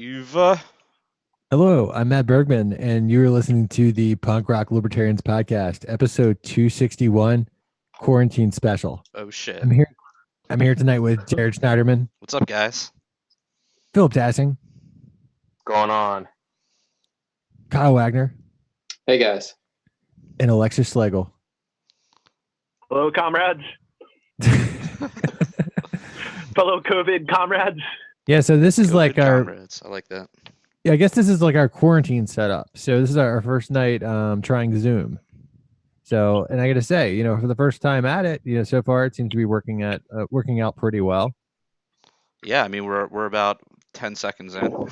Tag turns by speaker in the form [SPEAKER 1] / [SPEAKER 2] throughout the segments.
[SPEAKER 1] Eva.
[SPEAKER 2] Hello, I'm Matt Bergman, and you're listening to the Punk Rock Libertarians Podcast, episode 261, Quarantine Special.
[SPEAKER 1] Oh shit.
[SPEAKER 2] I'm here. I'm here tonight with Jared Schneiderman,
[SPEAKER 1] What's up, guys?
[SPEAKER 2] Philip Dassing,
[SPEAKER 3] Going on?
[SPEAKER 2] Kyle Wagner,
[SPEAKER 4] Hey guys.
[SPEAKER 2] and Alexis Schlegel.
[SPEAKER 5] Hello, comrades. Fellow COVID comrades.
[SPEAKER 2] Yeah, so this is
[SPEAKER 1] COVID
[SPEAKER 2] like our.
[SPEAKER 1] comrades. I like that.
[SPEAKER 2] Yeah, I guess this is like our quarantine setup. So this is our first night trying Zoom. So, and I got to say, for the first time at it, so far it seems to be working out pretty well.
[SPEAKER 1] Yeah, I mean we're about 10 seconds in.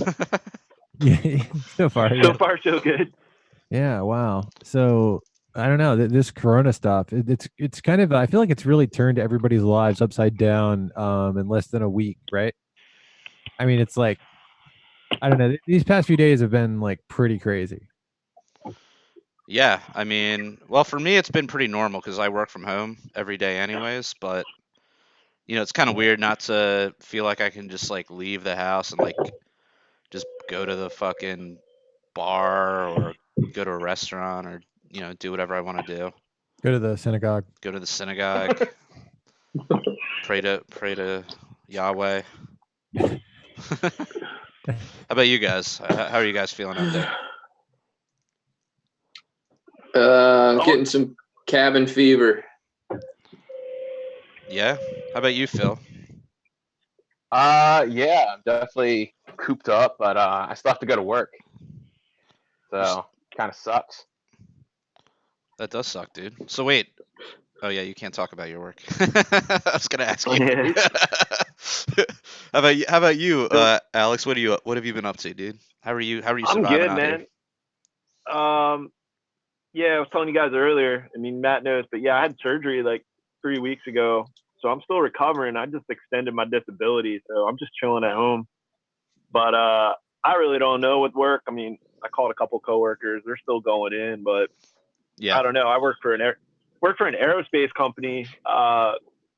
[SPEAKER 2] Yeah, so far.
[SPEAKER 5] So far, so good.
[SPEAKER 2] Yeah, wow. So I don't know this Corona stuff. It's kind of I feel like it's really turned everybody's lives upside down in less than a week, right? I mean, it's like I don't know. These past few days have been like pretty crazy.
[SPEAKER 1] Yeah, I mean, well, for me it's been pretty normal because I work from home every day anyways, but it's kind of weird not to feel like I can just like leave the house and like just go to the fucking bar or go to a restaurant or do whatever I want to do.
[SPEAKER 2] Go to the synagogue.
[SPEAKER 1] Go to the synagogue. pray to Yahweh. How about you guys? How are you guys feeling out there?
[SPEAKER 4] Getting some cabin fever.
[SPEAKER 1] Yeah. How about you, Phil?
[SPEAKER 3] Yeah, I'm definitely cooped up, but I still have to go to work. So kind of sucks.
[SPEAKER 1] That does suck, dude. So wait. Oh yeah, you can't talk about your work. I was gonna ask you. How about you, Alex? What have you been up to, dude? How are you
[SPEAKER 5] I'm
[SPEAKER 1] surviving
[SPEAKER 5] good,
[SPEAKER 1] out
[SPEAKER 5] man.
[SPEAKER 1] here?
[SPEAKER 5] Yeah, I was telling you guys earlier. I mean, Matt knows, but yeah, I had surgery like 3 weeks ago, so I'm still recovering. I just extended my disability, so I'm just chilling at home. But I really don't know with work. I mean, I called a couple coworkers; they're still going in, but
[SPEAKER 1] Yeah.
[SPEAKER 5] I don't know. I work for an aerospace company,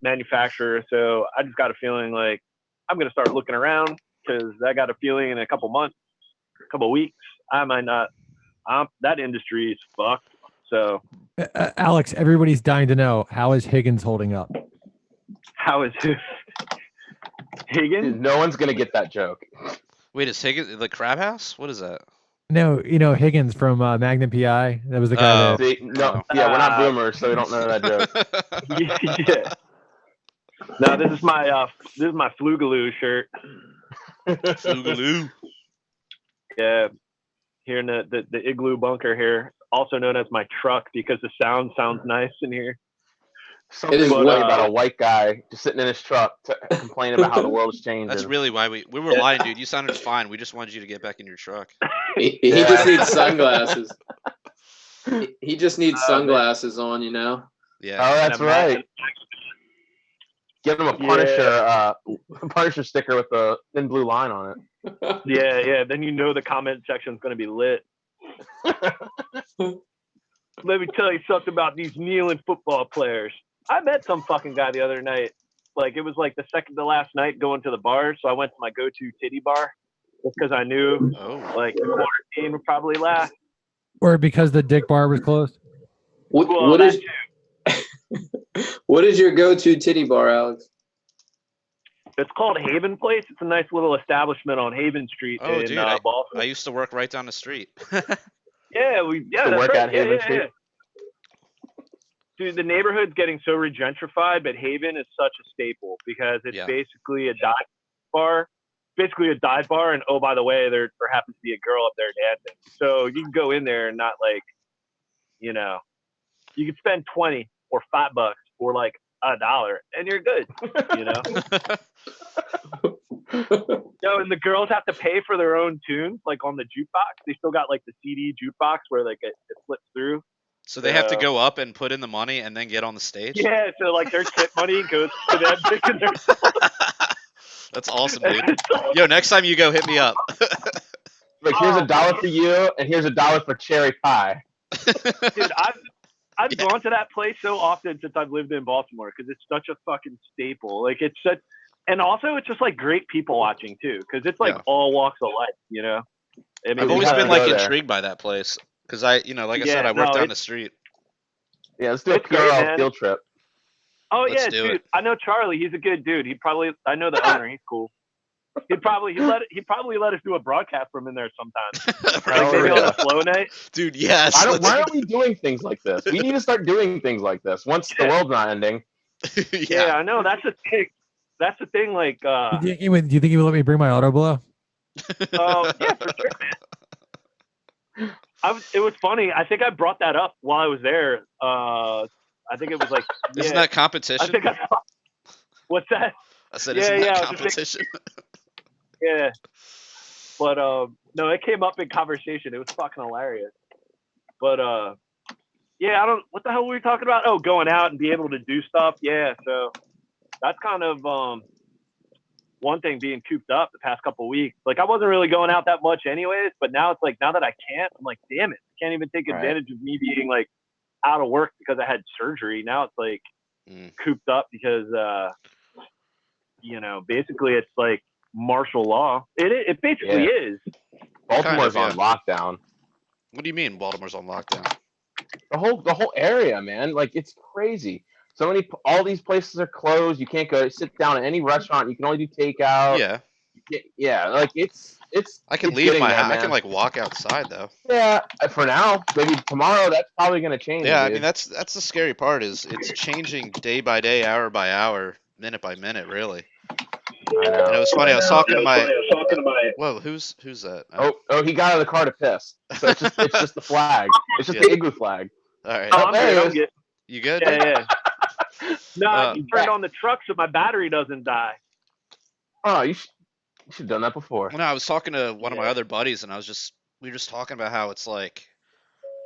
[SPEAKER 5] manufacturer, so I just got a feeling like I'm gonna start looking around because I got a feeling in a couple months, a couple weeks, I might not. That industry is fucked. So,
[SPEAKER 2] Alex, everybody's dying to know, how is Higgins holding up?
[SPEAKER 5] how is it? Higgins?
[SPEAKER 3] No one's gonna get that joke.
[SPEAKER 1] Wait, is Higgins the Crab House? What is that?
[SPEAKER 2] No, Higgins from Magnum PI. That was the guy
[SPEAKER 1] Oh.
[SPEAKER 2] that.
[SPEAKER 3] See, no, yeah, we're not boomers, so we don't know that joke.
[SPEAKER 5] Yeah. No, this is my Flugaloo shirt.
[SPEAKER 1] Flugaloo.
[SPEAKER 5] Yeah, here in the igloo bunker here, also known as my truck because the sound sounds nice in here.
[SPEAKER 3] Something
[SPEAKER 4] It is
[SPEAKER 3] funny about a white guy just sitting in his truck complaining about how the world is changing.
[SPEAKER 1] That's really why we were lying, dude. You sounded fine. We just wanted you to get back in your truck.
[SPEAKER 4] He just needs sunglasses. He just needs sunglasses on,
[SPEAKER 3] Oh,
[SPEAKER 1] Yeah.
[SPEAKER 3] that's right. Give him a Punisher sticker with the thin blue line on it.
[SPEAKER 5] Yeah. Then the comment section is going to be lit. Let me tell you something about these kneeling football players. I met some fucking guy the other night. Like, it was like the second to last night going to the bar, so I went to my go-to titty bar just because I knew like the quarantine would probably last.
[SPEAKER 2] Or because the dick bar was closed?
[SPEAKER 4] What is your go-to titty bar, Alex?
[SPEAKER 5] It's called Haven Place. It's a nice little establishment on Haven Street in
[SPEAKER 1] dude,
[SPEAKER 5] Boston.
[SPEAKER 1] I used to work right down the street.
[SPEAKER 5] Yeah, that's
[SPEAKER 3] work
[SPEAKER 5] right.
[SPEAKER 3] at Haven Street?
[SPEAKER 5] Yeah. Dude, the neighborhood's getting so regentrified, but Haven is such a staple because it's basically a dive bar. And oh, by the way, there happens to be a girl up there dancing. So you can go in there and not like, you can spend 20 or $5 or like $1 and you're good, and the girls have to pay for their own tunes, like on the jukebox. They still got like the CD jukebox where like it flips through.
[SPEAKER 1] So they have to go up and put in the money and then get on the stage?
[SPEAKER 5] Yeah, so like their tip money goes to them.
[SPEAKER 1] That's awesome, dude. Yo, next time you go, hit me up.
[SPEAKER 3] Like, here's $1 for you, and here's $1 for cherry pie.
[SPEAKER 5] Dude, I've gone to that place so often since I've lived in Baltimore because it's such a fucking staple. Like, it's such, And also, it's just like great people watching too, because it's like all walks of life, you know. I mean,
[SPEAKER 1] I've always been like intrigued by that place because I said, I work down the street.
[SPEAKER 3] Yeah, let's do a PRL field trip.
[SPEAKER 5] Oh yeah, dude. I know Charlie. He's a good dude. I know the owner. He's cool. He'd probably let us do a broadcast from in there sometimes. Like maybe on a slow night.
[SPEAKER 1] Dude, yes.
[SPEAKER 3] Why aren't we doing things like this? We need to start doing things like this once the world's not ending.
[SPEAKER 5] Yeah, I know. That's the thing. That's the thing. Like,
[SPEAKER 2] do you think he would let me bring my auto blow?
[SPEAKER 5] Yeah, for sure, man. It was funny. I think I brought that up while I was there. I think it was like,
[SPEAKER 1] isn't that competition?
[SPEAKER 5] What's that?
[SPEAKER 1] I said, isn't that competition?
[SPEAKER 5] Yeah, but no, it came up in conversation. It was fucking hilarious. But yeah, what the hell were we talking about? Oh, going out and be able to do stuff. Yeah, so that's kind of one thing, being cooped up the past couple of weeks. Like, I wasn't really going out that much anyways, but now it's like, now that I can't, I'm like, damn it, I can't even take advantage of me being like out of work because I had surgery. Now it's like cooped up because basically it's like martial law. It basically is.
[SPEAKER 3] Baltimore's on lockdown.
[SPEAKER 1] What do you mean Baltimore's on lockdown?
[SPEAKER 3] The whole area, man. Like, it's crazy. All these places are closed. You can't go sit down at any restaurant. You can only do takeout. Yeah. Like, it's.
[SPEAKER 1] I can leave my house. I can like walk outside though.
[SPEAKER 3] Yeah, for now. Maybe tomorrow that's probably gonna change.
[SPEAKER 1] Yeah,
[SPEAKER 3] dude.
[SPEAKER 1] I mean that's the scary part, is it's changing day by day, hour by hour, minute by minute, really.
[SPEAKER 3] I know.
[SPEAKER 1] And it was funny. I was talking to my. Whoa, who's that?
[SPEAKER 3] Oh, he got out of the car to piss. So it's just the flag. It's just the igloo flag.
[SPEAKER 1] All right.
[SPEAKER 5] Oh, I'm good.
[SPEAKER 1] You good?
[SPEAKER 5] Yeah. No, you turned on the truck so my battery doesn't die.
[SPEAKER 3] Oh, you should have done that before.
[SPEAKER 1] Well, no, I was talking to one of my other buddies, and we were just talking about how it's like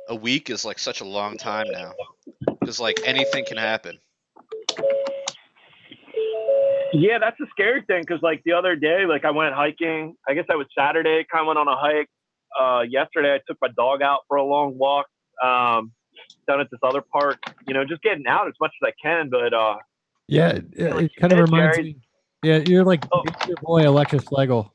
[SPEAKER 1] a week is like such a long time now, because like anything can happen.
[SPEAKER 5] Yeah, that's the scary thing, because like the other day, like I went hiking. I guess that was Saturday. Kind of went on a hike. Yesterday, I took my dog out for a long walk down at this other park. Just getting out as much as I can. But
[SPEAKER 2] yeah, it kind of reminds me. Yeah, you're like your boy Alexis Schlegel.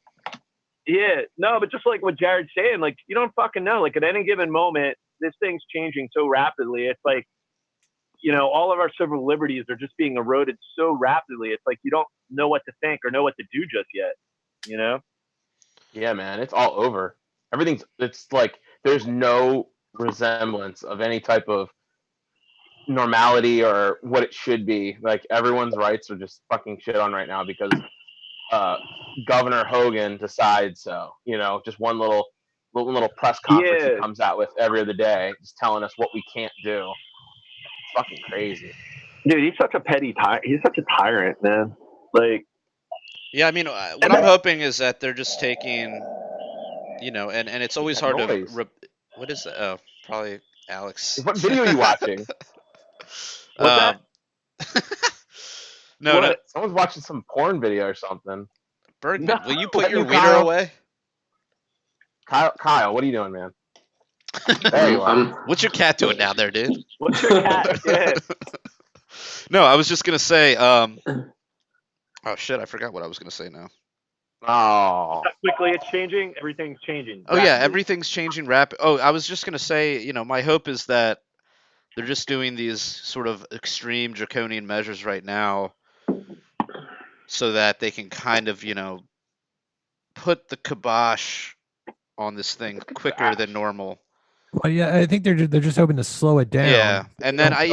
[SPEAKER 5] Yeah, no, but just like what Jared's saying, like you don't fucking know. Like at any given moment, this thing's changing so rapidly. It's like, all of our civil liberties are just being eroded so rapidly. It's like you don't know what to think or know what to do just yet.
[SPEAKER 3] Yeah, man, it's all over. It's like there's no resemblance of any type of normality or what it should be. Like, everyone's rights are just fucking shit on right now because Governor Hogan decides so. Just one little press conference he comes out with every other day, just telling us what we can't do. It's fucking crazy.
[SPEAKER 5] Dude, he's such a petty he's such a tyrant, man. Like,
[SPEAKER 1] yeah, I mean, what I'm hoping is that they're just taking, and it's always hard to. What is that? Oh, probably Alex.
[SPEAKER 3] What video are you watching?
[SPEAKER 5] No,
[SPEAKER 3] someone's watching some porn video or something.
[SPEAKER 1] Bergman, will you put your wiener away?
[SPEAKER 3] Kyle, what are you doing, man? There you are.
[SPEAKER 1] What's your cat doing down there, dude?
[SPEAKER 5] What's your cat? Yeah.
[SPEAKER 1] No, I was just gonna say. Oh shit, I forgot what I was gonna say now.
[SPEAKER 3] Oh.
[SPEAKER 5] How quickly it's changing. Everything's changing.
[SPEAKER 1] Oh yeah, everything's changing rapid. Oh, I was just gonna say, my hope is that they're just doing these sort of extreme draconian measures right now, so that they can kind of, put the kibosh on this thing quicker than normal.
[SPEAKER 2] Well, yeah, I think they're just hoping to slow it down.
[SPEAKER 1] Yeah, and then I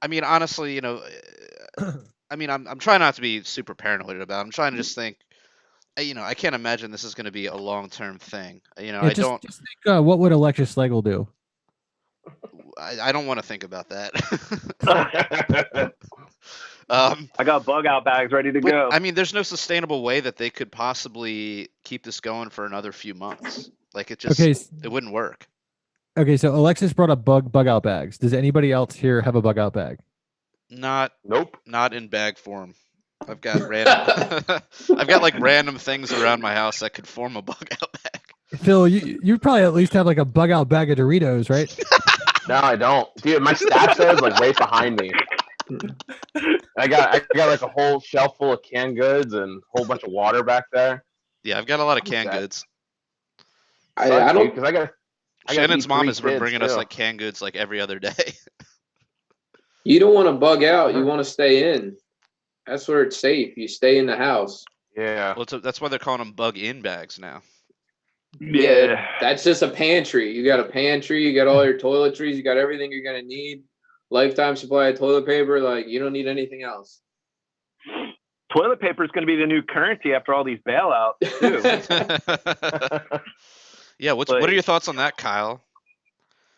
[SPEAKER 1] mean, honestly, I'm trying not to be super paranoid about it. I'm trying to just think, I can't imagine this is going to be a long-term thing. I don't.
[SPEAKER 2] Just think, what would Alexis Schlegel do?
[SPEAKER 1] I don't want to think about that.
[SPEAKER 5] I got bug out bags ready to go.
[SPEAKER 1] I mean, there's no sustainable way that they could possibly keep this going for another few months. Like, it wouldn't work.
[SPEAKER 2] Okay, so Alexis brought up bug out bags. Does anybody else here have a bug out bag?
[SPEAKER 3] Nope.
[SPEAKER 1] Not in bag form. I've got random things around my house that could form a bug out bag.
[SPEAKER 2] Phil, you probably at least have like a bug out bag of Doritos, right?
[SPEAKER 3] No, I don't. Dude, my stash is like right behind me. I got like a whole shelf full of canned goods and a whole bunch of water back there.
[SPEAKER 1] Yeah, I've got a lot of canned goods.
[SPEAKER 4] I don't.
[SPEAKER 3] Because I got
[SPEAKER 1] Shannon's mom has been
[SPEAKER 3] kids,
[SPEAKER 1] bringing
[SPEAKER 3] too.
[SPEAKER 1] us like canned goods like every other day.
[SPEAKER 4] You don't want to bug out. You want to stay in. That's where it's safe. You stay in the house.
[SPEAKER 3] Yeah.
[SPEAKER 1] Well, that's why they're calling them bug-in bags now.
[SPEAKER 4] Yeah, that's just a pantry. You got a pantry. You got all your toiletries. You got everything you're gonna need. Lifetime supply of toilet paper. Like, you don't need anything else.
[SPEAKER 5] Toilet paper is going to be the new currency after all these bailouts too.
[SPEAKER 1] Yeah, what are your thoughts on that, Kyle?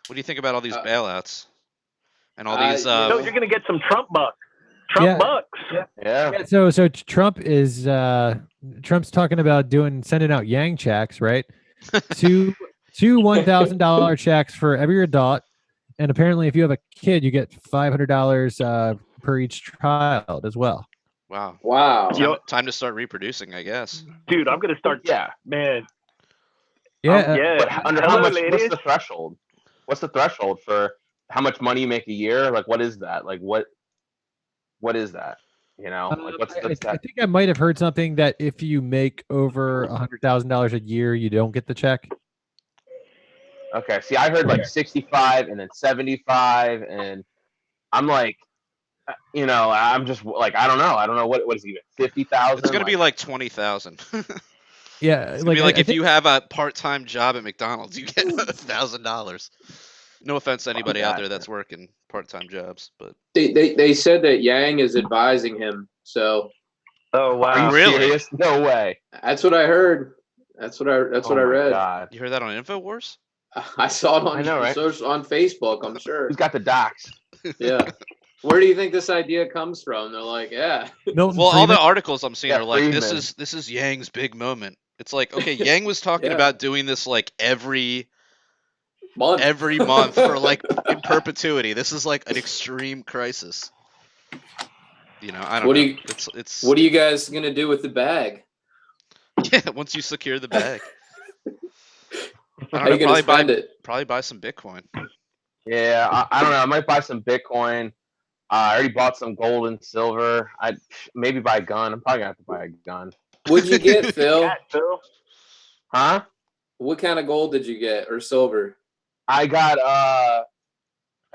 [SPEAKER 1] What do you think about all these bailouts and all these?
[SPEAKER 5] No, you're going to get some Trump bucks. Trump bucks.
[SPEAKER 3] Yeah.
[SPEAKER 2] So Trump is Trump's talking about sending out Yang checks, right? two $1,000 checks for every adult, and apparently if you have a kid, you get $500 per each child as well.
[SPEAKER 1] Wow. Time to start reproducing, I guess.
[SPEAKER 5] Dude, I'm gonna start.
[SPEAKER 3] Yeah,
[SPEAKER 5] man.
[SPEAKER 2] Yeah.
[SPEAKER 3] But under how much? What's the threshold? What's the threshold for how much money you make a year? Like, what is that? Like, what is that? You know, like what's that?
[SPEAKER 2] I think I might have heard something that if you make over $100,000 a year, you don't get the check.
[SPEAKER 3] Okay. See, I heard like 65 and then 75, and I'm like, you know, I'm just like, I don't know. I don't know what is it even 50,000?
[SPEAKER 1] It's gonna be like 20,000.
[SPEAKER 2] Yeah,
[SPEAKER 1] it's gonna be like if you have a part-time job at McDonald's, you get $1,000. No offense to anybody out there that's working part-time jobs, but
[SPEAKER 4] they said that Yang is advising him. So.
[SPEAKER 5] Oh wow!
[SPEAKER 3] Are you
[SPEAKER 1] really?
[SPEAKER 3] serious? No way.
[SPEAKER 4] That's what I heard. That's what I read.
[SPEAKER 3] God.
[SPEAKER 1] You heard that on InfoWars?
[SPEAKER 4] I saw it on
[SPEAKER 3] right?
[SPEAKER 4] on Facebook. I'm sure.
[SPEAKER 3] Who's got the docs?
[SPEAKER 4] Yeah. Where do you think this idea comes from? They're like, yeah.
[SPEAKER 2] Milton
[SPEAKER 1] well, all
[SPEAKER 2] Friedman?
[SPEAKER 1] the articles I'm seeing are like,
[SPEAKER 3] Friedman.
[SPEAKER 1] this is Yang's big moment. It's like, okay, Yang was talking about doing this like every month for like in perpetuity. This is like an extreme crisis. You know, I don't know. It's
[SPEAKER 4] what are you guys gonna do with the bag?
[SPEAKER 1] Yeah, once you secure the bag.
[SPEAKER 4] How are you gonna spend it?
[SPEAKER 1] Probably buy some Bitcoin.
[SPEAKER 3] Yeah, I don't know. I might buy some Bitcoin. I already bought some gold and silver. I maybe buy a gun. I'm probably gonna have to buy a gun.
[SPEAKER 4] What'd you get, Phil?
[SPEAKER 3] Huh?
[SPEAKER 4] What kind of gold did you get, or silver?
[SPEAKER 3] I got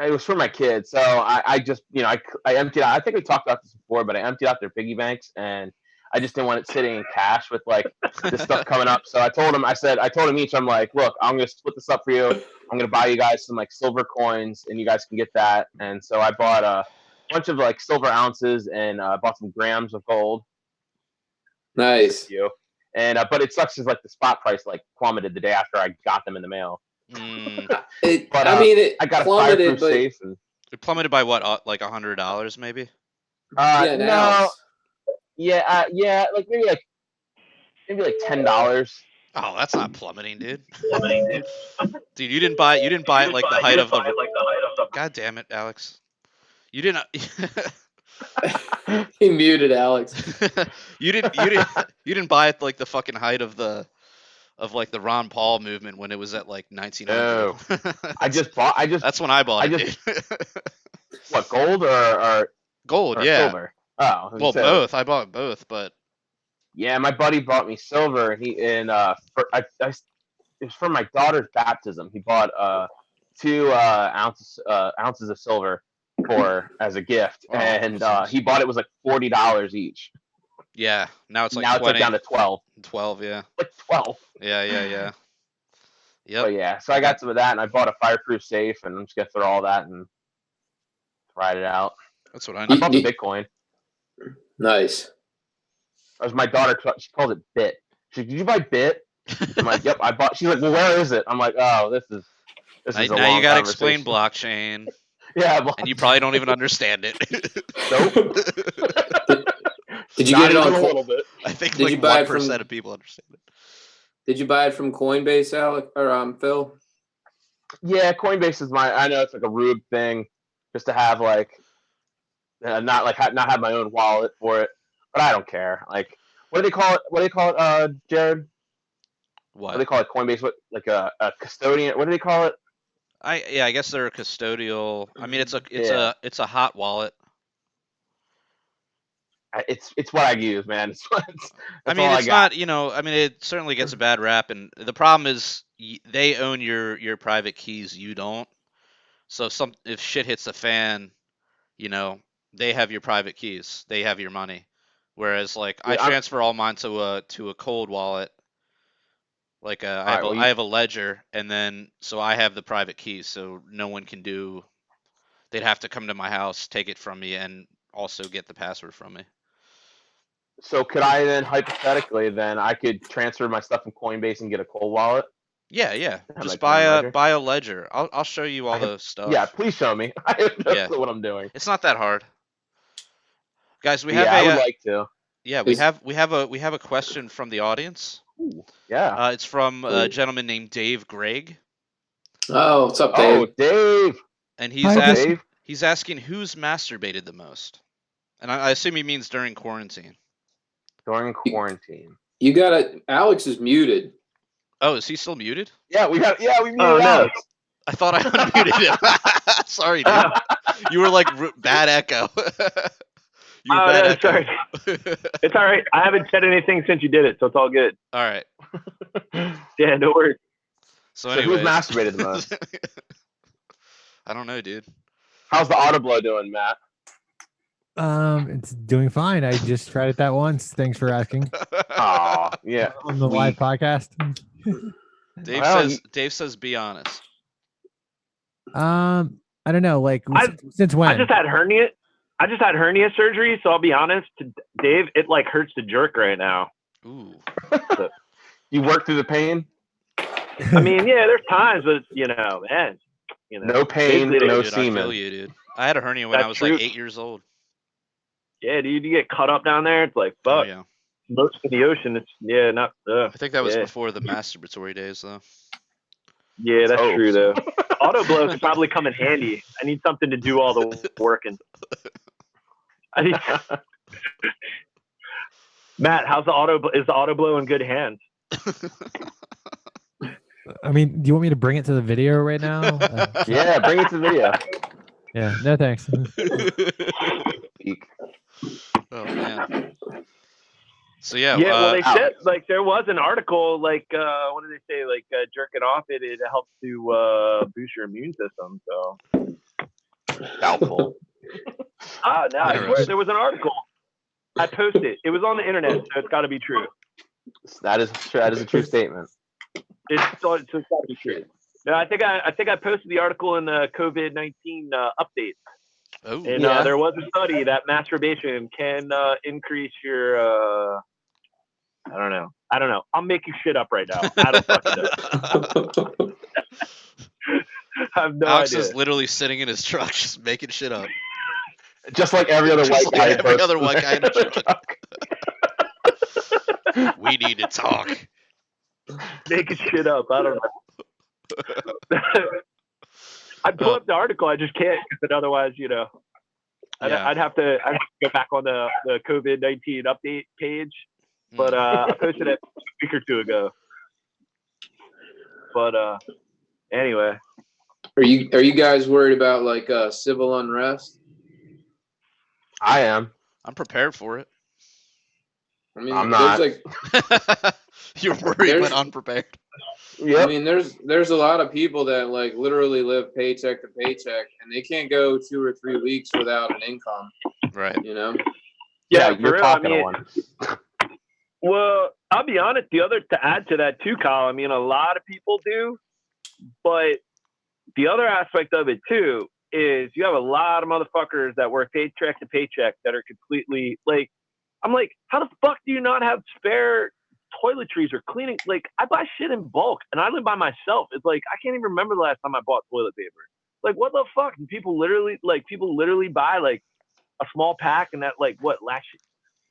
[SPEAKER 3] it was for my kids. So I just, you know, I emptied out. I think we talked about this before, but I emptied out their piggy banks, and I just didn't want it sitting in cash with like this stuff coming up. So I told them each, I'm like, look, I'm gonna split this up for you. I'm gonna buy you guys some like silver coins, and you guys can get that. And so I bought a bunch of like silver ounces, and bought some grams of gold.
[SPEAKER 4] Nice.
[SPEAKER 3] And but it sucks, is like the spot price like plummeted the day after I got them in the mail.
[SPEAKER 4] It
[SPEAKER 3] I got
[SPEAKER 4] plummeted,
[SPEAKER 3] a fireproof safe. And
[SPEAKER 1] it plummeted by what, like $100 maybe?
[SPEAKER 3] No. Yeah, like maybe like $10.
[SPEAKER 1] Oh, that's not plummeting, dude. Dude, you didn't buy it like the height of the. God damn it, Alex! You didn't.
[SPEAKER 4] He muted Alex.
[SPEAKER 1] you didn't buy it like the fucking height of the Ron Paul movement when it was at like 1900.
[SPEAKER 3] No.
[SPEAKER 1] That's when I bought it.
[SPEAKER 3] What, gold or
[SPEAKER 1] gold?
[SPEAKER 3] Or
[SPEAKER 1] yeah.
[SPEAKER 3] silver? Oh,
[SPEAKER 1] well, both. I bought both, but
[SPEAKER 3] yeah, my buddy bought me silver. It was for my daughter's baptism. He bought 2 ounces of silver as a gift, and he bought it was like $40 each.
[SPEAKER 1] Yeah, now it's like
[SPEAKER 3] now
[SPEAKER 1] 20.
[SPEAKER 3] It's like down to 12.
[SPEAKER 1] 12, yeah.
[SPEAKER 3] Like 12.
[SPEAKER 1] Yeah. Yep.
[SPEAKER 3] But yeah, so I got some of that, and I bought a fireproof safe, and I'm just gonna throw all that and ride it out.
[SPEAKER 1] That's what I need.
[SPEAKER 3] I bought the Bitcoin.
[SPEAKER 4] Nice.
[SPEAKER 3] As my daughter, she calls it Bit. She's like, "Did you buy Bit?" I'm like, "Yep, I bought." She's like, "Well, where is it?" I'm like, "Oh, this is a
[SPEAKER 1] now
[SPEAKER 3] long
[SPEAKER 1] you gotta explain
[SPEAKER 3] conversation."
[SPEAKER 1] blockchain.
[SPEAKER 3] Yeah,
[SPEAKER 1] and you probably don't even understand it.
[SPEAKER 3] Nope.
[SPEAKER 4] Did you get it on
[SPEAKER 3] a little bit?
[SPEAKER 1] I think like 1% of people understand it.
[SPEAKER 4] Did you buy it from Coinbase, Alex or Phil?
[SPEAKER 3] Yeah, Coinbase is I know it's like a Rube thing, just to have like, not have my own wallet for it, but I don't care. Like, what do they call it? Jared? What do they call it? Coinbase? What, like a custodian? What do they call it?
[SPEAKER 1] I guess they're a custodial. I mean, it's a hot wallet.
[SPEAKER 3] it's what I use, man. That's
[SPEAKER 1] I mean,
[SPEAKER 3] all I
[SPEAKER 1] it's
[SPEAKER 3] got.
[SPEAKER 1] not, I mean, it certainly gets a bad rap, and the problem is they own your private keys, you don't. So if shit hits the fan, you know, they have your private keys, they have your money. Whereas like I
[SPEAKER 3] Yeah,
[SPEAKER 1] transfer all mine to a cold wallet, like
[SPEAKER 3] all right. Well,
[SPEAKER 1] I have a ledger, and then so I have the private keys, so no one can do. They'd have to come to my house, take it from me, and also get the password from me.
[SPEAKER 3] so could I then hypothetically I could transfer my stuff from Coinbase and get a cold wallet?
[SPEAKER 1] Yeah, yeah.
[SPEAKER 3] Have my
[SPEAKER 1] Just
[SPEAKER 3] coin ledger?
[SPEAKER 1] buy a ledger. I'll show you all the
[SPEAKER 3] Yeah,
[SPEAKER 1] stuff.
[SPEAKER 3] please show me. I have no
[SPEAKER 1] Yeah,
[SPEAKER 3] clue what I'm doing.
[SPEAKER 1] it's not that hard, guys. We
[SPEAKER 3] But
[SPEAKER 1] have
[SPEAKER 3] yeah, I would
[SPEAKER 1] a
[SPEAKER 3] like to.
[SPEAKER 1] yeah.
[SPEAKER 4] Is-
[SPEAKER 1] We have a question from the audience.
[SPEAKER 3] Ooh, yeah.
[SPEAKER 1] It's from a
[SPEAKER 4] Cool.
[SPEAKER 1] gentleman named Dave Gregg,
[SPEAKER 4] Oh, what's up, Dave?
[SPEAKER 3] Oh, Dave.
[SPEAKER 1] and
[SPEAKER 2] Hi,
[SPEAKER 3] Dave.
[SPEAKER 1] he's asking who's masturbated the most, and I assume he means during quarantine.
[SPEAKER 3] During quarantine.
[SPEAKER 4] You got it. Alex is muted.
[SPEAKER 1] Oh, is he still muted?
[SPEAKER 3] Yeah, we muted
[SPEAKER 5] Oh, no.
[SPEAKER 3] Alex.
[SPEAKER 1] I thought I unmuted him. Sorry, dude. You were like bad echo. You were
[SPEAKER 5] Oh,
[SPEAKER 1] bad
[SPEAKER 5] no,
[SPEAKER 1] echo.
[SPEAKER 5] sorry. It's all right. I haven't said anything since you did it, so it's all good.
[SPEAKER 1] All right.
[SPEAKER 5] Yeah, no worries.
[SPEAKER 1] So
[SPEAKER 3] So
[SPEAKER 1] anyways,
[SPEAKER 3] who's masturbated the most?
[SPEAKER 1] I don't know, dude.
[SPEAKER 3] How's the auto blow doing, Matt?
[SPEAKER 2] It's doing fine. I just tried it that once. Thanks for asking.
[SPEAKER 3] Oh, yeah.
[SPEAKER 2] On the live podcast.
[SPEAKER 1] Dave says be honest.
[SPEAKER 2] I don't know. Like
[SPEAKER 5] I-
[SPEAKER 2] since when?
[SPEAKER 5] I just had hernia surgery, so I'll be honest, Dave, it like hurts to jerk right now.
[SPEAKER 1] Ooh.
[SPEAKER 3] You work through the pain?
[SPEAKER 5] I mean, yeah, there's times, but man,
[SPEAKER 3] No pain,
[SPEAKER 5] basically,
[SPEAKER 3] no
[SPEAKER 1] Dude, I feel
[SPEAKER 3] semen.
[SPEAKER 1] you, dude. I had a hernia when
[SPEAKER 5] That's
[SPEAKER 1] I was
[SPEAKER 5] true.
[SPEAKER 1] like 8 years old.
[SPEAKER 5] Yeah, dude, you get cut up down there. It's like,
[SPEAKER 1] Oh
[SPEAKER 5] fuck.
[SPEAKER 1] yeah.
[SPEAKER 5] Most of the ocean, it's not.
[SPEAKER 1] I think that was
[SPEAKER 5] yeah.
[SPEAKER 1] before the masturbatory days, though.
[SPEAKER 5] Yeah, that's
[SPEAKER 3] Oh.
[SPEAKER 5] true though. Auto blow could probably come in handy. I need something to do all the working. I need Matt, is the auto blow in good hands?
[SPEAKER 2] I mean, do you want me to bring it to the video right now?
[SPEAKER 3] Yeah, bring it to the video.
[SPEAKER 2] Yeah. No thanks.
[SPEAKER 3] Eek.
[SPEAKER 1] Oh man. So yeah.
[SPEAKER 5] Yeah, well, they
[SPEAKER 3] ow.
[SPEAKER 5] said like there was an article like what did they say like jerking off it helps to boost your immune system. So
[SPEAKER 3] Doubtful.
[SPEAKER 5] no, I swear there was an article. I posted it. It was on the internet, so it's got to be true.
[SPEAKER 3] That is a true statement.
[SPEAKER 5] It's got to be true. No, I think I posted the article in the COVID-19 update.
[SPEAKER 1] Oh.
[SPEAKER 5] And
[SPEAKER 3] Yeah.
[SPEAKER 5] there was a study that masturbation can increase your. I don't know. I'm making shit up right now. I don't fucking know. I have no
[SPEAKER 1] Alex
[SPEAKER 5] idea.
[SPEAKER 1] is literally sitting in his truck just making shit up.
[SPEAKER 3] Just like every other
[SPEAKER 1] Just
[SPEAKER 3] white
[SPEAKER 1] like
[SPEAKER 3] guy.
[SPEAKER 1] every
[SPEAKER 3] posts
[SPEAKER 1] other
[SPEAKER 3] in
[SPEAKER 1] white guy in
[SPEAKER 3] their
[SPEAKER 1] the
[SPEAKER 3] truck.
[SPEAKER 1] We need to talk.
[SPEAKER 5] Making shit up. I don't know. I pull up the article. I just can't, because otherwise,
[SPEAKER 1] Yeah.
[SPEAKER 5] I'd have to go back on the COVID-19 update page. But I posted it a week or two ago. But anyway,
[SPEAKER 4] Are you guys worried about like civil unrest?
[SPEAKER 3] I am.
[SPEAKER 1] I'm prepared for it.
[SPEAKER 4] I mean,
[SPEAKER 3] I'm
[SPEAKER 4] there's
[SPEAKER 3] not.
[SPEAKER 4] like,
[SPEAKER 1] You're worried
[SPEAKER 4] There's-
[SPEAKER 1] but unprepared.
[SPEAKER 4] I
[SPEAKER 3] Yep.
[SPEAKER 4] mean, there's a lot of people that like literally live paycheck to paycheck, and they can't go 2 or 3 weeks without an income.
[SPEAKER 1] Right.
[SPEAKER 4] You know.
[SPEAKER 3] Yeah,
[SPEAKER 5] for
[SPEAKER 3] you're
[SPEAKER 5] real,
[SPEAKER 3] talking
[SPEAKER 5] I mean,
[SPEAKER 3] to one.
[SPEAKER 5] Well, I'll be honest. To add to that too, Kyle. I mean, a lot of people do, but the other aspect of it too is you have a lot of motherfuckers that work paycheck to paycheck that are completely like. I'm like, how the fuck do you not have spare toiletries or cleaning? Like, I buy shit in bulk, and I live by myself. It's like I can't even remember the last time I bought toilet paper. Like, what the fuck? And people literally buy like a small pack, and that like what last.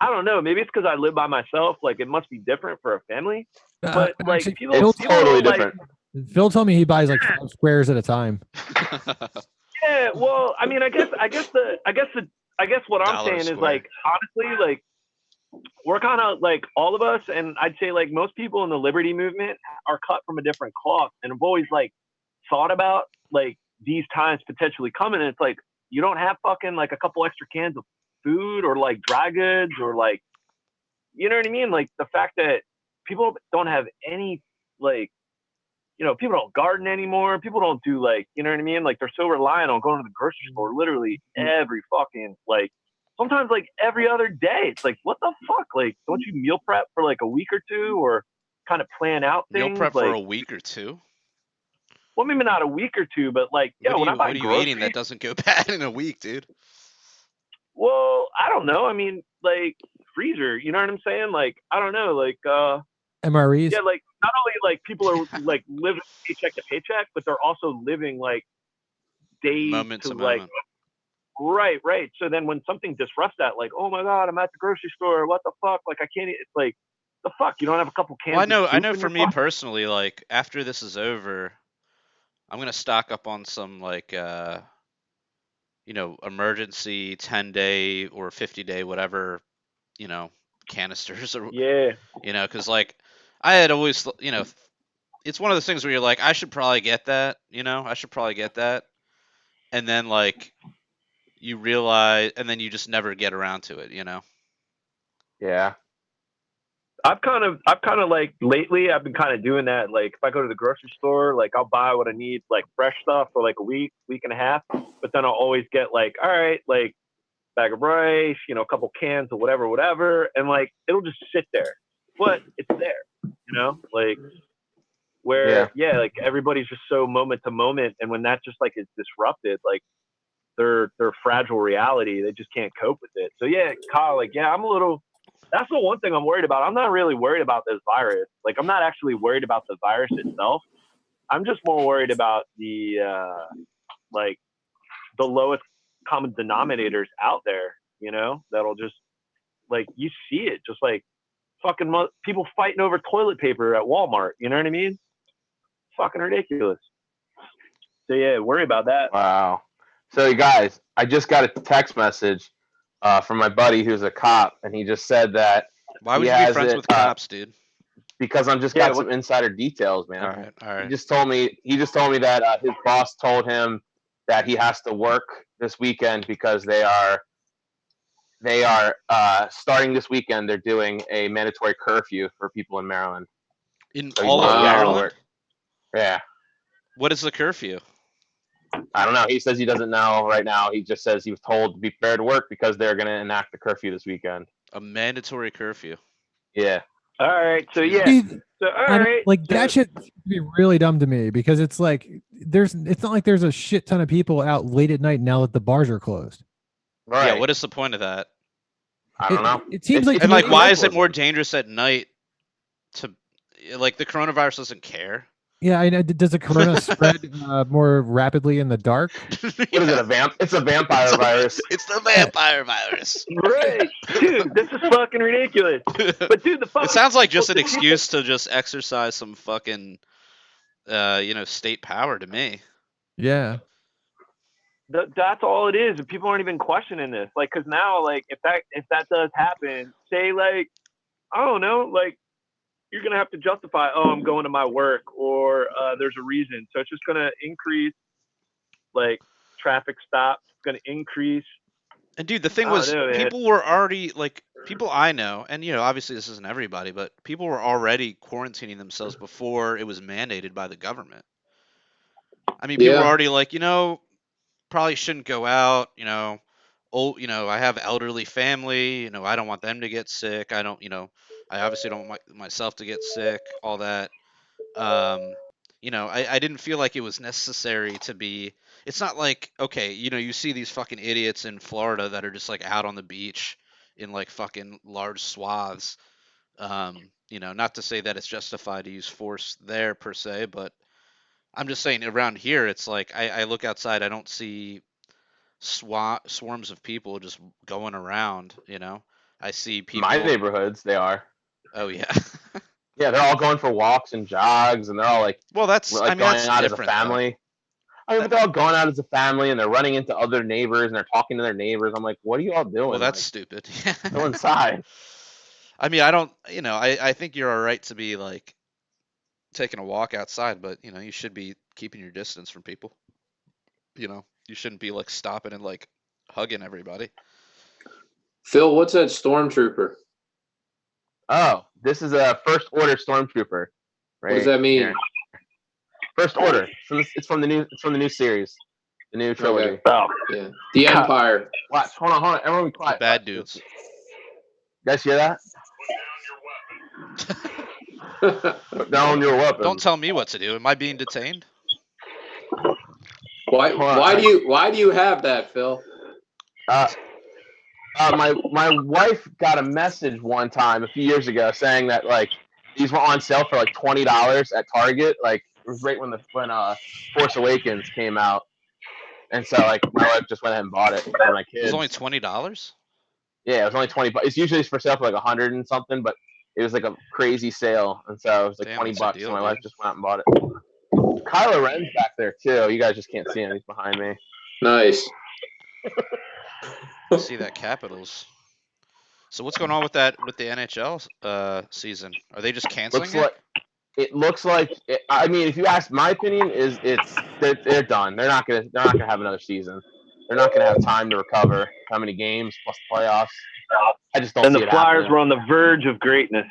[SPEAKER 5] I don't know. Maybe it's because I live by myself. Like, it must be different for a family. But like,
[SPEAKER 2] actually,
[SPEAKER 5] people,
[SPEAKER 3] It's
[SPEAKER 5] people
[SPEAKER 3] totally
[SPEAKER 5] like,
[SPEAKER 3] different.
[SPEAKER 2] Phil told me he buys like 5 squares at a time.
[SPEAKER 5] yeah. Well, I mean, I guess what I'm
[SPEAKER 1] Dollar
[SPEAKER 5] saying is
[SPEAKER 1] square.
[SPEAKER 5] like, honestly, like, we're kind of like all of us, and I'd say like most people in the liberty movement are cut from a different cloth, and have always like thought about like these times potentially coming. And it's like you don't have fucking like a couple extra cans of food or like dry goods or like, you know what I mean? Like the fact that people don't have any like, people don't garden anymore. People don't do like, you know what I mean? Like they're so reliant on going to the grocery store literally every fucking like, sometimes like every other day. It's like, what the fuck? Like, don't you meal prep for like a week or two or kind of plan out
[SPEAKER 1] Meal
[SPEAKER 5] things?
[SPEAKER 1] prep
[SPEAKER 5] like,
[SPEAKER 1] for a week or two?
[SPEAKER 5] Well, maybe not a week or two, but like, when I buy
[SPEAKER 1] what are you
[SPEAKER 5] groceries,
[SPEAKER 1] eating that doesn't go bad in a week, dude?
[SPEAKER 5] Well, I don't know. I mean, like freezer, you know what I'm saying? Like, I don't know, like
[SPEAKER 2] MREs.
[SPEAKER 5] Yeah, like not only like people are like living paycheck to paycheck, but they're also living like days
[SPEAKER 1] Moment to
[SPEAKER 5] like
[SPEAKER 1] moment.
[SPEAKER 5] Right. So then when something disrupts that, like, oh my god, I'm at the grocery store, what the fuck? Like I can't eat. It's like the fuck, you don't have a couple cans.
[SPEAKER 1] Well, I
[SPEAKER 5] of
[SPEAKER 1] know
[SPEAKER 5] soup
[SPEAKER 1] for
[SPEAKER 5] in
[SPEAKER 1] me
[SPEAKER 5] your pocket?
[SPEAKER 1] personally, like after this is over, I'm gonna stock up on some like emergency 10-day or 50-day whatever, canisters or
[SPEAKER 5] Yeah.
[SPEAKER 1] because like I had always, it's one of those things where you're like, I should probably get that, and then like you realize, and then you just never get around to it,
[SPEAKER 3] Yeah.
[SPEAKER 5] I've kind of like lately I've been kind of doing that. Like if I go to the grocery store, like I'll buy what I need, like fresh stuff for like a week and a half. But then I'll always get like, all right, like bag of rice, a couple cans of whatever, and like it'll just sit there. But it's there, like where like everybody's just so moment to moment, and when that just like is disrupted, like their fragile reality, they just can't cope with it. So yeah, Kyle, like I'm a little. That's the one thing I'm worried about. I'm not really worried about this virus. Like I'm not actually worried about the virus itself. I'm just more worried about the like the lowest common denominators out there. That'll just like you see it, just like fucking people fighting over toilet paper at Walmart. You know what I mean? Fucking ridiculous. So yeah, worry about that.
[SPEAKER 3] Wow. So you guys, I just got a text message from my buddy who's a cop, and he just said that
[SPEAKER 1] Why would you be friends with cops, dude?
[SPEAKER 3] Because I'm just got some insider details, man.
[SPEAKER 1] All right.
[SPEAKER 3] He just told me that his boss told him that he has to work this weekend because they are starting this weekend. They're doing a mandatory curfew for people in Maryland.
[SPEAKER 1] In all of Maryland?
[SPEAKER 3] Yeah.
[SPEAKER 1] What is the curfew?
[SPEAKER 3] I don't know. He says he doesn't know right now. He just says he was told to be prepared to work because they're going to enact the curfew this weekend.
[SPEAKER 1] A mandatory curfew.
[SPEAKER 3] Yeah.
[SPEAKER 5] All right. So yeah. So all right.
[SPEAKER 2] Like that shit would be really dumb to me because it's like it's not like there's a shit ton of people out late at night now that the bars are closed.
[SPEAKER 3] Right.
[SPEAKER 1] Yeah. What is the point of that?
[SPEAKER 3] I don't know.
[SPEAKER 2] It seems like
[SPEAKER 1] and like why is it more dangerous at night? To like the coronavirus doesn't care.
[SPEAKER 2] Yeah, I know. Does the corona spread more rapidly in the dark?
[SPEAKER 3] What is it? It's a vampire virus.
[SPEAKER 1] It's the vampire virus.
[SPEAKER 5] Right, dude. This is fucking ridiculous. But dude,
[SPEAKER 1] it sounds like just an excuse to just exercise some fucking, state power to me.
[SPEAKER 2] Yeah.
[SPEAKER 5] That's all it is. And people aren't even questioning this. Like, cause now, like, if that does happen, say like, I don't know, like, you're gonna have to justify, oh, I'm going to my work, or there's a reason. So it's just gonna increase, like, traffic stops. It's gonna increase.
[SPEAKER 1] And dude, the thing was, people were already like people I know, and obviously this isn't everybody, but people were already quarantining themselves before it was mandated by the government. I mean, people were already like, probably shouldn't go out. I have elderly family. I don't want them to get sick. I don't. I obviously don't want myself to get sick. All that. I didn't feel like it was necessary to be. It's not like, okay, you see these fucking idiots in Florida that are just like out on the beach in like fucking large swaths. Not to say that it's justified to use force there per se, but I'm just saying around here, it's like I look outside, I don't see swarms of people just going around. I see people.
[SPEAKER 3] My neighborhoods, they are.
[SPEAKER 1] Oh yeah.
[SPEAKER 3] Yeah, they're all going for walks and jogs, and they're all like,
[SPEAKER 1] well, that's
[SPEAKER 3] like going out as a family. But they're all going out as a family, and they're running into other neighbors, and they're talking to their neighbors. I'm like, what are you all doing?
[SPEAKER 1] Well, that's stupid.
[SPEAKER 3] Go inside.
[SPEAKER 1] I mean, I don't, I think you're all right to be like taking a walk outside, but you should be keeping your distance from people. You shouldn't be like stopping and like hugging everybody.
[SPEAKER 4] Phil, what's that Stormtrooper?
[SPEAKER 3] Oh, this is a first order Stormtrooper. Right
[SPEAKER 4] what does that mean?
[SPEAKER 3] here. First order. It's from the new series, the new trilogy.
[SPEAKER 4] Okay. Oh, yeah. The Empire.
[SPEAKER 3] Watch. Hold on. Everyone be quiet.
[SPEAKER 1] The bad dudes.
[SPEAKER 3] You guys hear that? Put down your weapon.
[SPEAKER 1] Don't tell me what to do. Am I being detained?
[SPEAKER 4] Why do you have that, Phil?
[SPEAKER 3] My wife got a message one time a few years ago saying that like these were on sale for like $20 at Target. Like it was right when Force Awakens came out, and so like my wife just went ahead and bought it for my kids.
[SPEAKER 1] It was only $20.
[SPEAKER 3] Yeah, it was only $20. It's usually for sale for like 100 and something, but it was like a crazy sale, and so it was like $20. So my wife just went out and bought it. Kylo Ren's back there too. You guys just can't see him. He's behind me.
[SPEAKER 4] Nice.
[SPEAKER 1] See that Capitals. So what's going on with the NHL season? Are they just canceling it?
[SPEAKER 3] It looks like. I mean, if you ask my opinion, they're done. They're not gonna have another season. They're not gonna have time to recover. How many games plus the playoffs? I just don't see it happening.
[SPEAKER 5] And the Flyers were on the verge of greatness.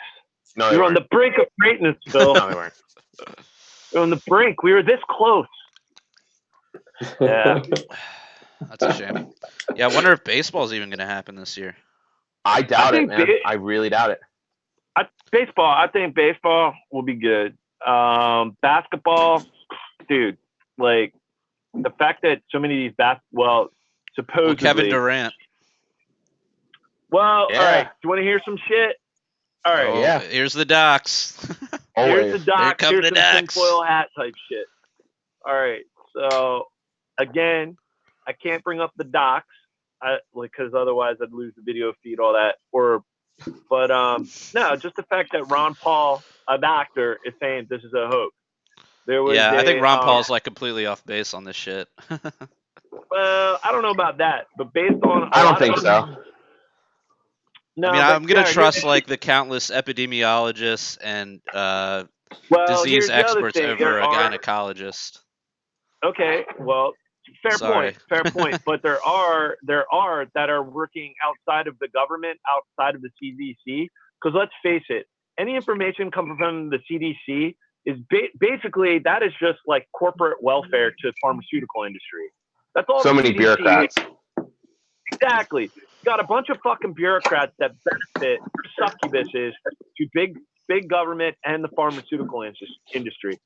[SPEAKER 3] No,
[SPEAKER 5] we were on the brink of greatness, Phil.
[SPEAKER 3] No, they weren't.
[SPEAKER 5] We were on the brink. We were this close. Yeah.
[SPEAKER 1] That's a shame. Yeah, I wonder if baseball's even going to happen this year.
[SPEAKER 3] I doubt it, man. I really doubt it.
[SPEAKER 5] I think baseball will be good. Basketball, dude, like the fact that so many of these supposedly
[SPEAKER 1] Kevin Durant.
[SPEAKER 5] Well, yeah. All right. Do you want to hear some shit? All right.
[SPEAKER 1] Oh, yeah. Here's the docs.
[SPEAKER 5] Here's the docs.
[SPEAKER 1] Here's
[SPEAKER 5] some tinfoil hat type shit. All right. So again, I can't bring up the docs, because otherwise I'd lose the video feed, all that. But no, just the fact that Ron Paul, an actor, is saying this is a hoax.
[SPEAKER 1] I think Ron Paul's like completely off base on this shit.
[SPEAKER 5] Well, I don't know about that, but based on
[SPEAKER 3] I don't think so.
[SPEAKER 1] No, I mean, I'm gonna trust like the countless epidemiologists and disease experts over a gynecologist.
[SPEAKER 5] Okay, well, fair point. But there are that are working outside of the government, outside of the CDC. Because let's face it, any information coming from the CDC is basically that is just like corporate welfare to the pharmaceutical industry. That's all.
[SPEAKER 3] So many bureaucrats.
[SPEAKER 5] Exactly. You got a bunch of fucking bureaucrats that benefit succubuses to big government and the pharmaceutical industry.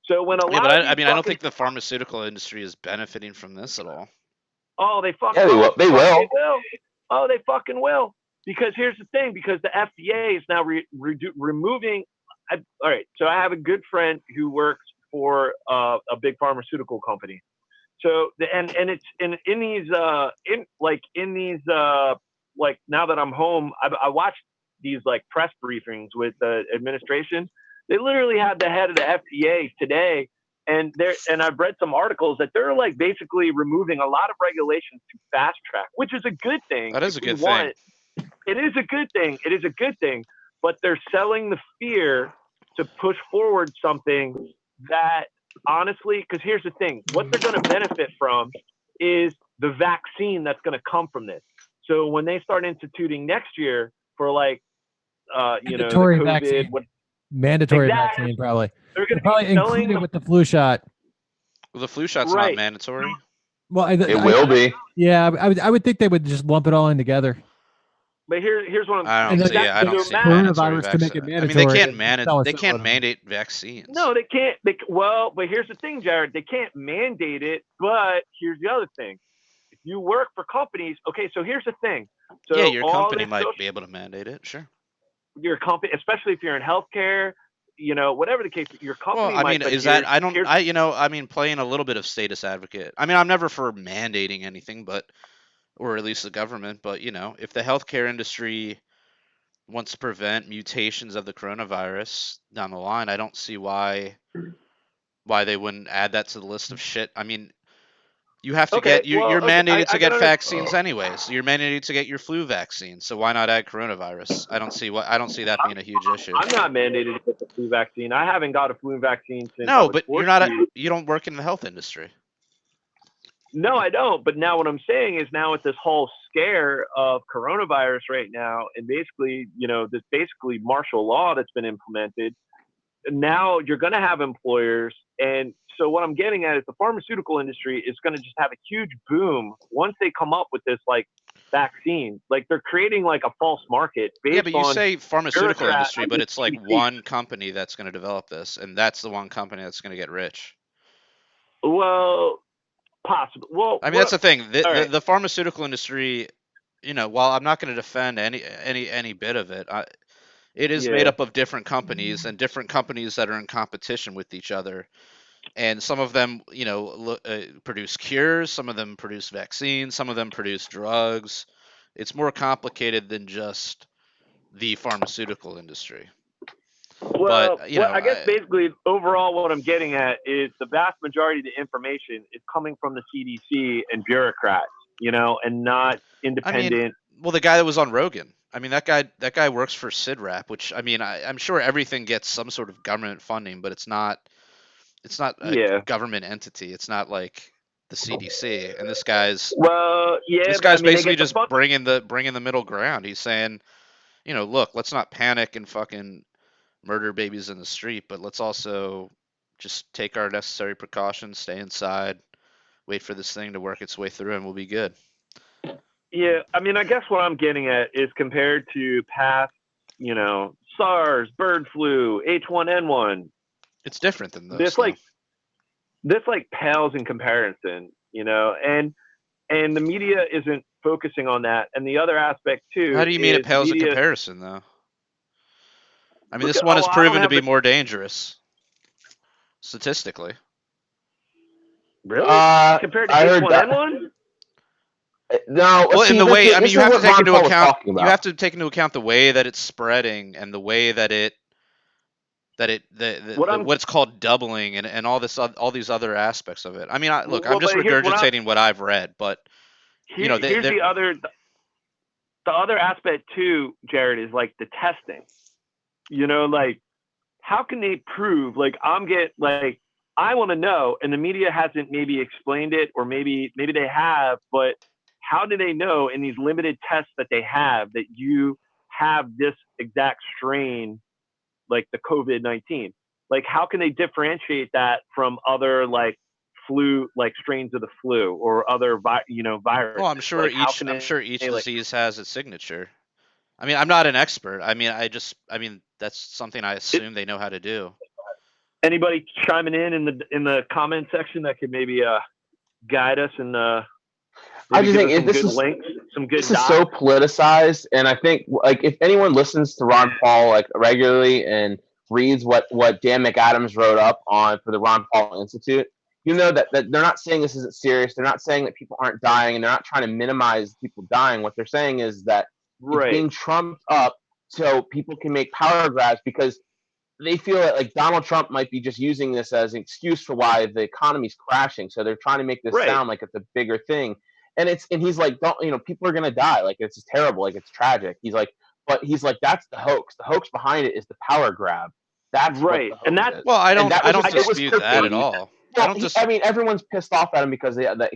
[SPEAKER 5] So when
[SPEAKER 1] I don't think the pharmaceutical industry is benefiting from this at all.
[SPEAKER 5] Oh, they fucking
[SPEAKER 3] they will.
[SPEAKER 5] Oh, they fucking will. Because here's the thing. Because the FDA is now removing. All right. So I have a good friend who works for a big pharmaceutical company. So and it's in these now that I'm home, I watched these like press briefings with the administration. They literally had the head of the FDA today, and I've read some articles that they're like basically removing a lot of regulations to fast track, which is a good thing.
[SPEAKER 1] That is a good thing.
[SPEAKER 5] It is a good thing. It is a good thing, but they're selling the fear to push forward something that. Honestly, because here's the thing, what they're going to benefit from is the vaccine that's going to come from this. So when they start instituting next year for
[SPEAKER 2] mandatory vaccine, mandatory vaccine probably. They're probably include it with the flu shot.
[SPEAKER 1] Well, the flu shot's not mandatory.
[SPEAKER 2] Well,
[SPEAKER 3] it will be.
[SPEAKER 2] Yeah, I would think they would just lump it all in together.
[SPEAKER 5] But here's what
[SPEAKER 1] I don't see
[SPEAKER 2] coronavirus to make it mandatory.
[SPEAKER 1] I mean, they can't mandate vaccines.
[SPEAKER 5] No, they can't. But here's the thing, Jared. They can't mandate it. But here's the other thing. If you work for companies, okay. So here's the thing. So
[SPEAKER 1] yeah, your company might be able to mandate it. Sure.
[SPEAKER 5] Your company, especially if you're in healthcare, whatever the case, your company.
[SPEAKER 1] Well, I mean, playing a little bit of status advocate. I mean, I'm never for mandating anything, or at least the government, but if the healthcare industry wants to prevent mutations of the coronavirus down the line, I don't see why they wouldn't add that to the list of shit. I mean, you have to you're mandated to get vaccines anyways. You're mandated to get your flu vaccine, so why not add coronavirus? I don't see that being a huge issue.
[SPEAKER 5] I'm not mandated to get the flu vaccine. I haven't got a flu vaccine since.
[SPEAKER 1] No, but you don't work in the health industry.
[SPEAKER 5] No, I don't. But now what I'm saying is now with this whole scare of coronavirus right now, and basically, this basically martial law that's been implemented, now you're going to have employers. And so what I'm getting at is the pharmaceutical industry is going to just have a huge boom once they come up with this like vaccine. Like they're creating like a false market based
[SPEAKER 1] Yeah, but you
[SPEAKER 5] on
[SPEAKER 1] say pharmaceutical
[SPEAKER 5] bureaucrats
[SPEAKER 1] industry,
[SPEAKER 5] like
[SPEAKER 1] but
[SPEAKER 5] the
[SPEAKER 1] it's like
[SPEAKER 5] CDC.
[SPEAKER 1] one company that's going to develop this, and that's the one company that's going to get rich.
[SPEAKER 5] Well, possible. Well,
[SPEAKER 1] I mean, that's the thing.
[SPEAKER 5] all right.
[SPEAKER 1] The pharmaceutical industry, while I'm not going to defend any bit of it, it is made up of different companies and different companies that are in competition with each other. And some of them, produce cures, some of them produce vaccines, some of them produce drugs. It's more complicated than just the pharmaceutical industry.
[SPEAKER 5] Well,
[SPEAKER 1] But,
[SPEAKER 5] I guess basically overall what I'm getting at is the vast majority of the information is coming from the CDC and bureaucrats, and not independent.
[SPEAKER 1] I mean, well, the guy that was on Rogan, I mean, that guy works for SIDRAP, which, I mean, I'm sure everything gets some sort of government funding, but it's not a government entity. It's not like the CDC. And this guy's basically just bringing the middle ground. He's saying, look, let's not panic and fucking murder babies in the street, but let's also just take our necessary precautions, stay inside, wait for this thing to work its way through, and we'll be good.
[SPEAKER 5] Yeah, I mean, I guess what I'm getting at is compared to past, SARS, bird flu, H1N1.
[SPEAKER 1] It's different than those.
[SPEAKER 5] This pales in comparison, and the media isn't focusing on that. And the other aspect too.
[SPEAKER 1] How do you mean it pales in comparison, though? I mean, this one is proven to be more dangerous statistically.
[SPEAKER 5] Really? Compared to H1N1?
[SPEAKER 3] No.
[SPEAKER 1] Well, in the way, I mean, you have to take into account. You have to take into account the way that it's spreading and the way that what's called doubling and all these other aspects of it. I mean, look, I'm just regurgitating what I've read, but
[SPEAKER 5] here's the other aspect too, Jared, is like the testing. Like how can they prove? Like I want to know, and the media hasn't maybe explained it, or maybe they have, but how do they know in these limited tests that they have that you have this exact strain, like the COVID-19? Like, how can they differentiate that from other like flu, like strains of the flu or other virus?
[SPEAKER 1] Well, I'm sure each disease has its signature. I mean, I'm not an expert. I mean, that's something I assume they know how to do.
[SPEAKER 5] Anybody chiming in the comment section that could maybe guide us and
[SPEAKER 3] I just think this is so politicized, and I think like if anyone listens to Ron Paul like regularly and reads what Dan McAdams wrote up on for the Ron Paul Institute, that they're not saying this isn't serious. They're not saying that people aren't dying, and they're not trying to minimize people dying. What they're saying is that it's being trumped up so people can make power grabs because they feel that like Donald Trump might be just using this as an excuse for why the economy's crashing. So they're trying to make this sound like it's a bigger thing. And he's like, people are going to die. Like, it's just terrible. Like, it's tragic. He's like, that's the hoax. The hoax behind it is the power grab. That's right.
[SPEAKER 5] And that's,
[SPEAKER 1] well, I don't dispute that at all.
[SPEAKER 3] Well, I mean, everyone's pissed off at him because he had that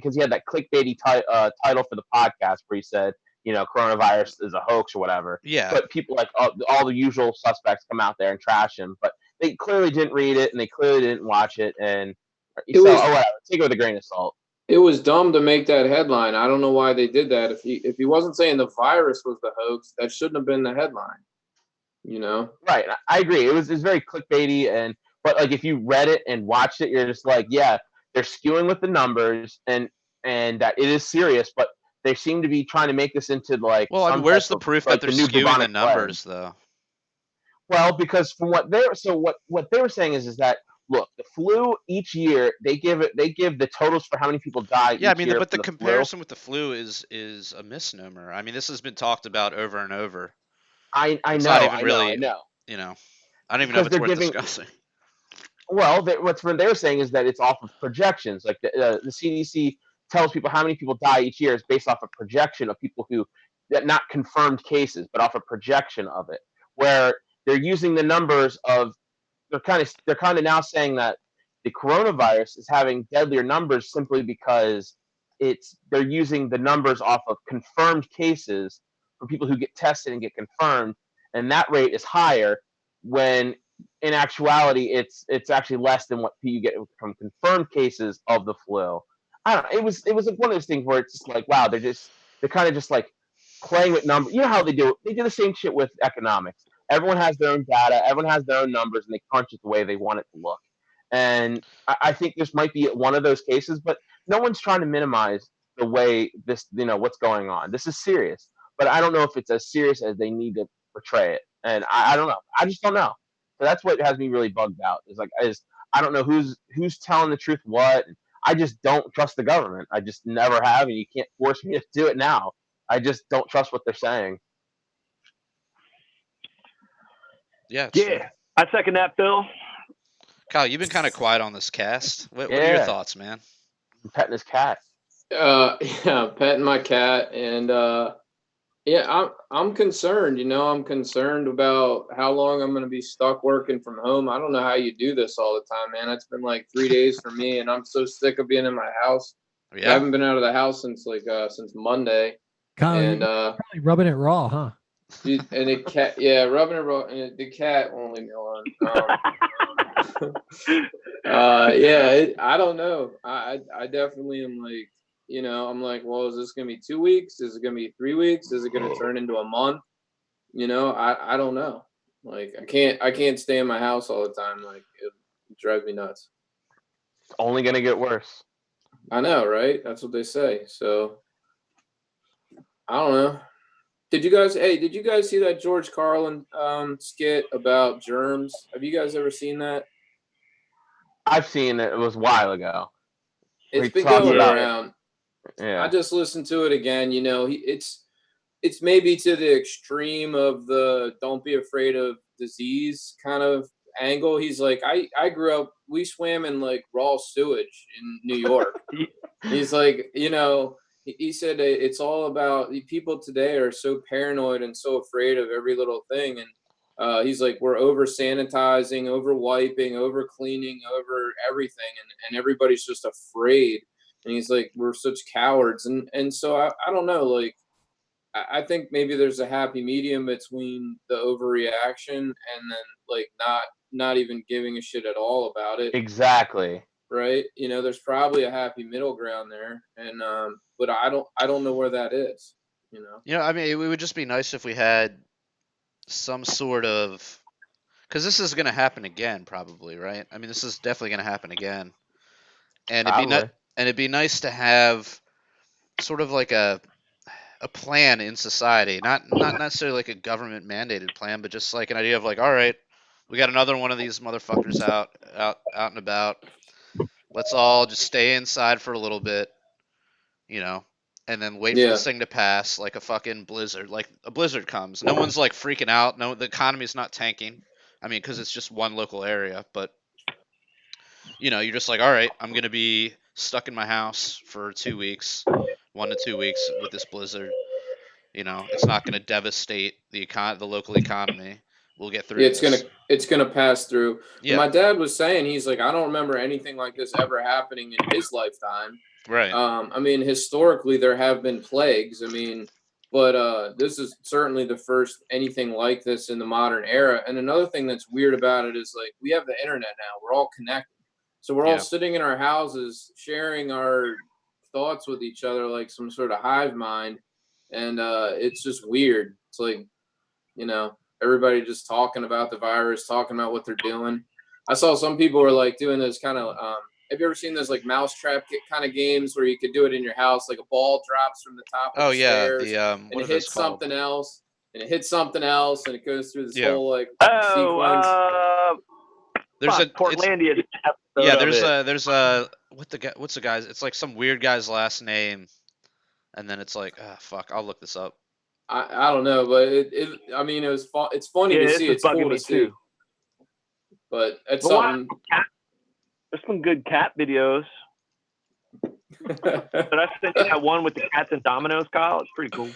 [SPEAKER 3] clickbaity title for the podcast where he said, coronavirus is a hoax or whatever.
[SPEAKER 1] Yeah.
[SPEAKER 3] But people like all the usual suspects come out there and trash him. But they clearly didn't read it and they clearly didn't watch it. And whatever. Take it with a grain of salt.
[SPEAKER 4] It was dumb to make that headline. I don't know why they did that. If he wasn't saying the virus was the hoax, that shouldn't have been the headline.
[SPEAKER 3] Right. I agree. It was very clickbaity, but like if you read it and watched it, you're just like, yeah, they're skewing with the numbers and that it is serious, but they seem to be trying to make this into like.
[SPEAKER 1] Well, I mean, where's the proof that they're skewing the numbers, though?
[SPEAKER 3] Well, because from what they were saying is that. Look, the flu each year they give the totals for how many people die.
[SPEAKER 1] Yeah, I mean, but the comparison with the flu is a misnomer. I mean, this has been talked about over and over.
[SPEAKER 3] I know. I don't even know if it's worth discussing. Well, what they were saying is that it's off of projections. Like the CDC tells people how many people die each year is based off a projection of people that not confirmed cases, but off a projection of it, where they're using the numbers of. They're kind of now saying that the coronavirus is having deadlier numbers simply because they're using the numbers off of confirmed cases for people who get tested and get confirmed, and that rate is higher when in actuality it's actually less than what you get from confirmed cases of the flu. I don't know. It was like one of those things where it's just like, wow, they're kind of just like playing with numbers. You know how they do it? They do the same shit with economics. Everyone has their own data, everyone has their own numbers, and they crunch it the way they want it to look. And I think this might be one of those cases, but no one's trying to minimize the way this, what's going on. This is serious, but I don't know if it's as serious as they need to portray it. And I don't know. I just don't know. So that's what has me really bugged out. Is I don't know who's telling the truth what. I just don't trust the government. I just never have, and you can't force me to do it now. I just don't trust what they're saying.
[SPEAKER 1] Yeah.
[SPEAKER 5] Yeah, I second that, Phil.
[SPEAKER 1] Kyle, you've been kind of quiet on this cast. What are your thoughts, man?
[SPEAKER 3] I'm petting his cat.
[SPEAKER 4] Yeah, petting my cat, and yeah, I'm concerned. I'm concerned about how long I'm going to be stuck working from home. I don't know how you do this all the time, man. It's been like 3 days for me, and I'm so sick of being in my house.
[SPEAKER 1] Yeah.
[SPEAKER 4] I haven't been out of the house since Monday.
[SPEAKER 2] Kyle,
[SPEAKER 4] and
[SPEAKER 2] you're probably rubbing it raw, huh?
[SPEAKER 4] And the cat, yeah, rubbing it raw, and the cat won't leave me alone. Yeah, I don't know. I definitely am like, I'm like, well, is this gonna be 2 weeks? Is it gonna be 3 weeks? Is it gonna turn into a month? I don't know. Like, I can't stay in my house all the time. Like, it drives me nuts.
[SPEAKER 3] It's only gonna get worse.
[SPEAKER 4] I know, right? That's what they say. So I don't know. Did you guys see that George Carlin skit about germs? Have you guys ever seen that?
[SPEAKER 3] I've seen it. It was a while ago.
[SPEAKER 4] It's been going around.
[SPEAKER 3] Yeah.
[SPEAKER 4] I just listened to it again. It's maybe to the extreme of the don't be afraid of disease kind of angle. He's like, I grew up, we swam in like raw sewage in New York. He's like, he said it's all about people today are so paranoid and so afraid of every little thing. And he's like, we're over sanitizing, over wiping, over cleaning, over everything. And everybody's just afraid. And he's like, we're such cowards. And so I don't know, like, I think maybe there's a happy medium between the overreaction and then like not even giving a shit at all about it.
[SPEAKER 3] Exactly.
[SPEAKER 4] Right. There's probably a happy middle ground there. And but I don't know where that is.
[SPEAKER 1] I mean, it would just be nice if we had some sort of, because this is going to happen again, probably, right? I mean, this is definitely going to happen again, and it'd be nice to have sort of like a plan in society, not necessarily like a government mandated plan, but just like an idea of like, all right, we got another one of these motherfuckers out and about. Let's all just stay inside for a little bit, and then wait for this thing to pass, like a fucking blizzard. Like a blizzard comes, no one's like freaking out. No, the economy's not tanking. I mean, because it's just one local area, but you're just like, all right, I'm gonna be stuck in my house for 2 weeks, 1 to 2 weeks with this blizzard. It's not gonna devastate the local economy. We'll get through.
[SPEAKER 4] It's gonna pass through.
[SPEAKER 1] Yeah.
[SPEAKER 4] My dad was saying, he's like, I don't remember anything like this ever happening in his lifetime.
[SPEAKER 1] Right.
[SPEAKER 4] I mean, historically there have been plagues. I mean, but this is certainly the first anything like this in the modern era. And another thing that's weird about it is like we have the internet now. We're all connected. So we're all sitting in our houses sharing our thoughts with each other like some sort of hive mind. And it's just weird. It's like, everybody just talking about the virus, talking about what they're doing. I saw some people were like doing this kind of have you ever seen those like Mousetrap kind of games where you could do it in your house, like a ball drops from the top of the stairs and it hits something else and it hits something else and it goes through this whole like sequence.
[SPEAKER 1] There's a
[SPEAKER 5] Portlandia.
[SPEAKER 1] There's a what's the guy's? It's like some weird guy's last name, and then it's like, fuck, I'll look this up.
[SPEAKER 4] I don't know, but I mean, it was it's funny to see. It's cool to see. But it's something.
[SPEAKER 5] There's some good cat videos. But I think that one with the cats and dominoes, Kyle. It's pretty cool.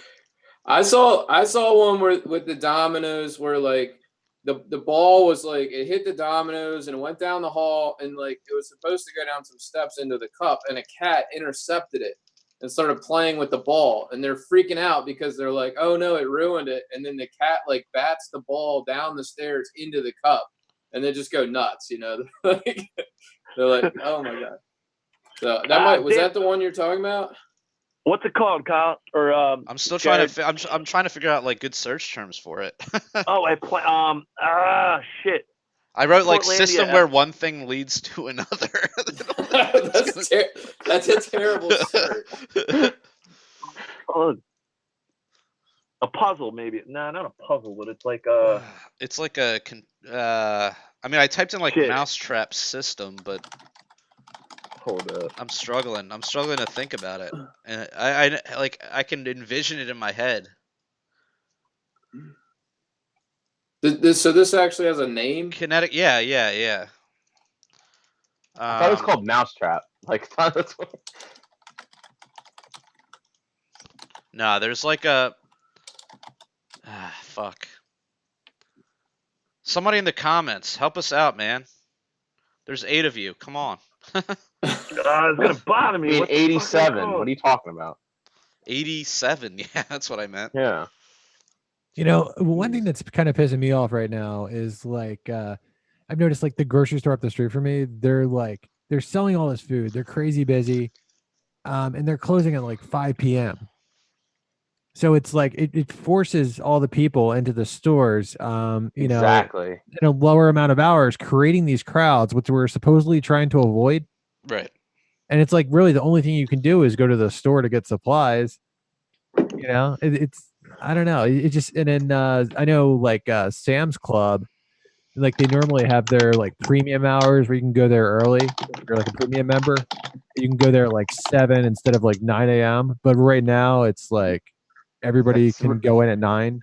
[SPEAKER 4] I saw one with the dominoes where like the ball was like it hit the dominoes and it went down the hall and like it was supposed to go down some steps into the cup and a cat intercepted it and started playing with the ball, and they're freaking out because they're like, oh no, it ruined it. And then the cat like bats the ball down the stairs into the cup, and they just go nuts, you know. They're like, oh my god. So that was that the one you're talking about?
[SPEAKER 5] What's it called, Kyle? Or
[SPEAKER 1] I'm still trying to I'm trying to figure out like good search terms for it.
[SPEAKER 5] Shit.
[SPEAKER 1] I wrote like
[SPEAKER 5] Portlandia.
[SPEAKER 1] system where one thing leads to another.
[SPEAKER 4] That's a terrible search.
[SPEAKER 5] A puzzle, maybe. No, not a puzzle, but it's like
[SPEAKER 1] it's like a. I mean, I typed in like Mousetrap system, but
[SPEAKER 5] hold up.
[SPEAKER 1] I'm struggling to think about it, and I can envision it in my head.
[SPEAKER 4] So this actually has a name?
[SPEAKER 1] Kinetic, yeah.
[SPEAKER 3] I thought it was called Mousetrap. Like, that's what...
[SPEAKER 1] No, there's like a. Fuck. Somebody in the comments, help us out, man. There's 8 of you. Come on.
[SPEAKER 5] It's gonna bother me.
[SPEAKER 3] I mean, 87. What are you talking about?
[SPEAKER 1] 87. Yeah, that's what I meant.
[SPEAKER 3] Yeah.
[SPEAKER 2] You know, one thing that's kind of pissing me off right now is like I've noticed like the grocery store up the street from me, they're selling all this food. They're crazy busy. And they're closing at like 5 p.m. So it's like it forces all the people into the stores,
[SPEAKER 3] Exactly.
[SPEAKER 2] in a lower amount of hours, creating these crowds, which we're supposedly trying to avoid.
[SPEAKER 1] Right.
[SPEAKER 2] And it's like really the only thing you can do is go to the store to get supplies. You know, it's I don't know. It just and then I know like Sam's Club, like they normally have their like premium hours where you can go there early. If you're like a premium member, you can go there at like 7 instead of like 9 a.m. But right now it's like everybody can go in at 9.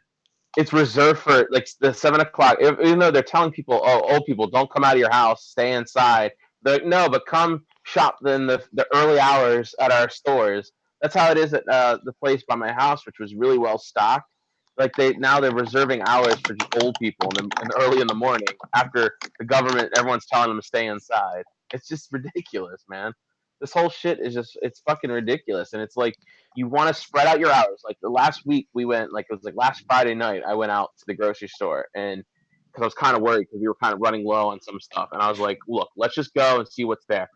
[SPEAKER 3] It's reserved for like the 7 o'clock. Even though they're telling people, oh, old people, don't come out of your house, stay inside. They're like, no, but come shop in the early hours at our stores. That's how it is at the place by my house, which was really well stocked. Like they're reserving hours for just old people and early in the morning after the government, everyone's telling them to stay inside. It's just ridiculous, man. This whole shit is it's fucking ridiculous. And it's like, you want to spread out your hours. Like the last week we went, like it was like last Friday night, I went out to the grocery store and because I was kind of worried because we were kind of running low on some stuff. And I was like, look, let's just go and see what's there.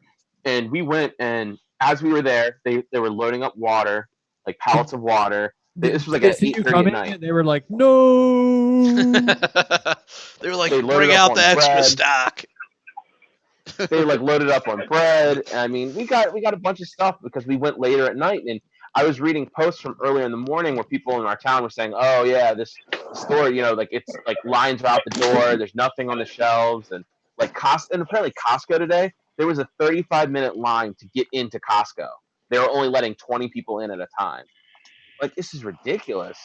[SPEAKER 3] And we went, and as we were there, they were loading up water, like pallets of water. This was like at 8:30 at night.
[SPEAKER 2] They were like, no.
[SPEAKER 1] They were like, bring out the extra stock.
[SPEAKER 3] They like loaded up on bread. I mean, we got a bunch of stuff because we went later at night, and I was reading posts from earlier in the morning where people in our town were saying, "Oh yeah, this store, you know, like it's like lines are out the door. There's nothing on the shelves, and like and apparently Costco today, there was a 35-minute line to get into Costco. They were only letting 20 people in at a time. Like this is ridiculous."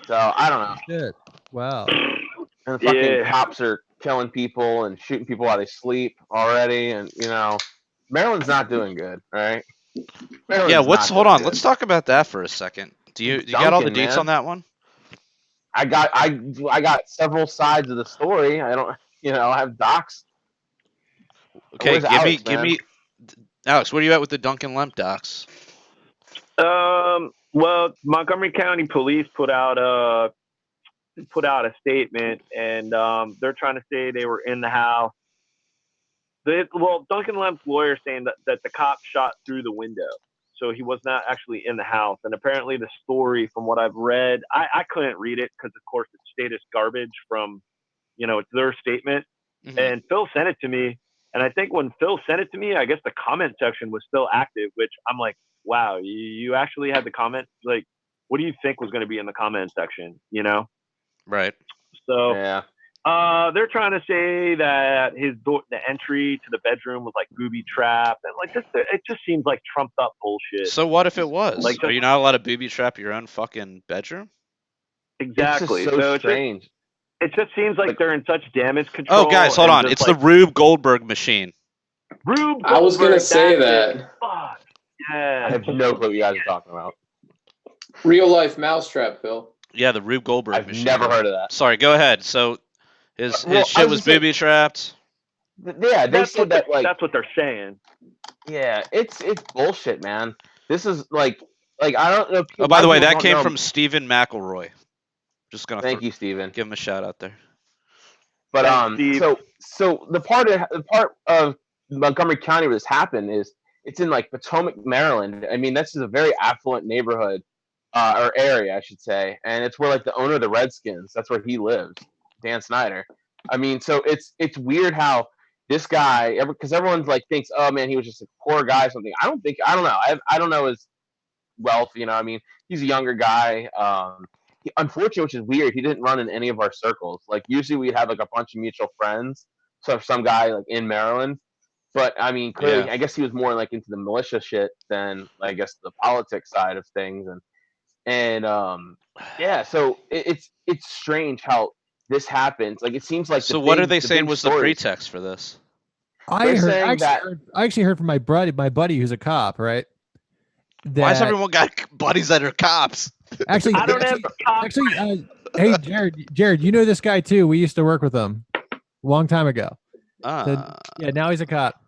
[SPEAKER 3] So I don't know.
[SPEAKER 2] Shit. Wow.
[SPEAKER 3] And the fucking cops are killing people and shooting people while they sleep already, and you know, Maryland's not doing good, right?
[SPEAKER 1] Hold on. Let's talk about that for a second. Do you got all the deets on that one?
[SPEAKER 3] I got several sides of the story. I don't, I have docs.
[SPEAKER 1] Okay, give me Alex, where are you at with the Duncan Lemp docs?
[SPEAKER 5] Well, Montgomery County Police put out a statement, and they're trying to say they were in the house. Duncan Lemp's lawyer saying that the cop shot through the window, so he was not actually in the house. And apparently, the story, from what I've read, I couldn't read it because, of course, it's status garbage from, it's their statement. Mm-hmm. And Phil sent it to me, and I think when Phil sent it to me, I guess the comment section was still active, which I'm like, wow, you actually had the comment. Like, what do you think was going to be in the comment section?
[SPEAKER 1] Right.
[SPEAKER 5] So
[SPEAKER 3] yeah.
[SPEAKER 5] They're trying to say that the entry to the bedroom was like booby trap, and like this, it just seems like trumped up bullshit.
[SPEAKER 1] So what if it was? Like, are you not allowed to booby trap your own fucking bedroom?
[SPEAKER 5] Exactly.
[SPEAKER 3] It's just so strange.
[SPEAKER 5] It just seems like they're in such damage control.
[SPEAKER 1] Oh, guys, hold on. It's the Rube Goldberg machine.
[SPEAKER 5] Rube Goldberg,
[SPEAKER 4] I was gonna say that.
[SPEAKER 5] Fuck. Yeah.
[SPEAKER 3] I have no clue what you guys are talking about.
[SPEAKER 4] Real life Mousetrap, Phil.
[SPEAKER 1] Yeah, the Rube Goldberg machine.
[SPEAKER 3] I've never heard of that.
[SPEAKER 1] Sorry, go ahead. So his shit was booby trapped.
[SPEAKER 3] Yeah, they said that like
[SPEAKER 5] that's what they're saying.
[SPEAKER 3] Yeah, it's bullshit, man. This is like I don't know.
[SPEAKER 1] Oh, by the way, that came from Stephen McElroy. Just gonna
[SPEAKER 3] thank you, Stephen.
[SPEAKER 1] Give him a shout out there.
[SPEAKER 3] But
[SPEAKER 5] Thanks,
[SPEAKER 3] so the part of Montgomery County where this happened is it's in like Potomac, Maryland. I mean, this is a very affluent neighborhood or area, I should say, and it's where like the owner of the Redskins, that's where he lives, Dan Snyder. I mean, so it's weird how this guy, because everyone like thinks, oh man, he was just a poor guy or something. I don't know. I don't know his wealth. You know, I mean, he's a younger guy. Unfortunately, which is weird, he didn't run in any of our circles. Like usually we'd have like a bunch of mutual friends. So some guy like in Maryland, but I mean, clearly, I guess he was more like into the militia shit than I guess the politics side of things. And yeah, so it's strange how this happens. Like it seems like
[SPEAKER 1] so what are they saying was the pretext for this?
[SPEAKER 2] I actually heard from my buddy who's a cop, right?
[SPEAKER 1] Why has everyone got buddies that are cops?
[SPEAKER 2] Actually,
[SPEAKER 5] I don't have cops.
[SPEAKER 2] Hey, Jared, you know this guy too. We used to work with him a long time ago. So, yeah, now he's a cop.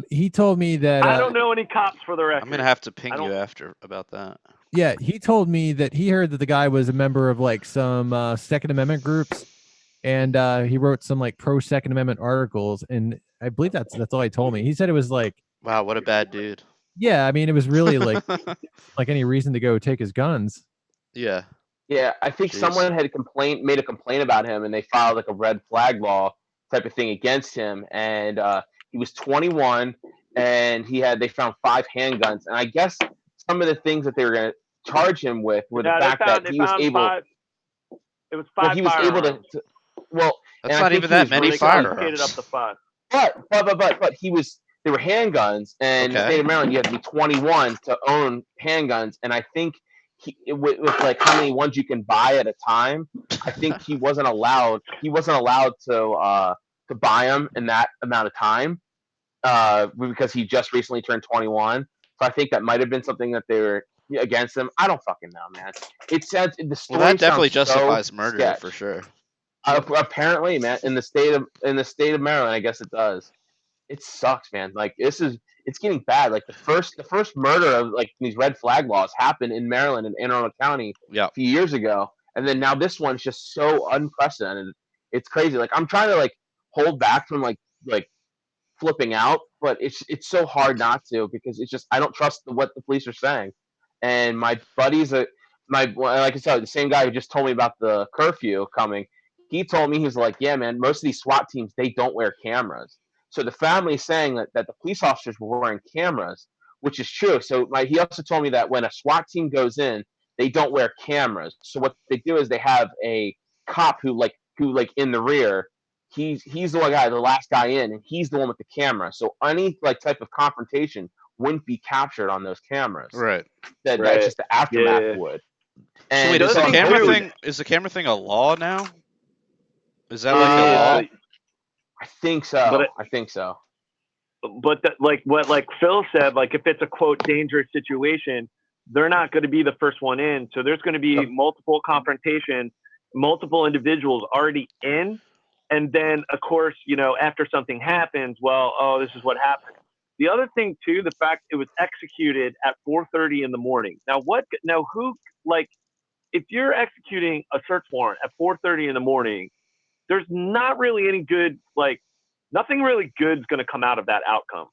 [SPEAKER 2] He told me that
[SPEAKER 5] I don't know any cops for the record.
[SPEAKER 1] I'm gonna have to ping you after about that.
[SPEAKER 2] Yeah, he told me that he heard that the guy was a member of like some Second Amendment groups, and he wrote some like pro Second Amendment articles, and I believe that's all he told me. He said it was like,
[SPEAKER 1] wow, what a bad dude.
[SPEAKER 2] Yeah, I mean, it was really like like any reason to go take his guns.
[SPEAKER 1] Yeah.
[SPEAKER 3] Yeah, I think someone had made a complaint about him, and they filed like a red flag law type of thing against him. And he was 21, and they found 5 handguns. And I guess some of the things that they were going to charge him with were the fact that he was able.
[SPEAKER 5] It was 5.
[SPEAKER 3] Well, he was able to. Well,
[SPEAKER 1] that's not even that many firearms.
[SPEAKER 5] Up the 5.
[SPEAKER 3] But he was. They were handguns, and in the state of Maryland, you had to be 21 to own handguns. And I think with like how many ones you can buy at a time, I think he wasn't allowed. He wasn't allowed to buy them in that amount of time because he just recently turned 21. So I think that might have been something that they were against him. I don't fucking know, man. It says the story.
[SPEAKER 1] Well, that definitely
[SPEAKER 3] justifies
[SPEAKER 1] murder for sure.
[SPEAKER 3] Apparently, man, in the state of Maryland, I guess it does. It sucks, man. Like it's getting bad. Like the first murder of like these red flag laws happened in Maryland in Anne Arundel County a few years ago, and then now this one's just so unprecedented. It's crazy. Like I'm trying to like hold back from like flipping out, but it's so hard not to because it's just I don't trust what the police are saying. And my buddy's like I said, the same guy who just told me about the curfew coming. He told me, he was like, yeah, man, most of these SWAT teams, they don't wear cameras. So the family is saying that the police officers were wearing cameras, which is true. So he also told me that when a SWAT team goes in, they don't wear cameras. So what they do is they have a cop who in the rear, he's the one guy, the last guy in, and he's the one with the camera. So any like type of confrontation wouldn't be captured on those cameras.
[SPEAKER 1] Right.
[SPEAKER 3] That's just the aftermath would.
[SPEAKER 1] And so wait, is the camera thing a law now? Is that like a law?
[SPEAKER 3] I think so. I think so.
[SPEAKER 5] But what Phil said, like if it's a quote dangerous situation, they're not going to be the first one in. So there's going to be multiple confrontations, multiple individuals already in, and then of course, after something happens, this is what happened. The other thing too, the fact it was executed at 4:30 in the morning. Now who if you're executing a search warrant at 4:30 in the morning, there's not really any good, nothing really good is going to come out of that outcome,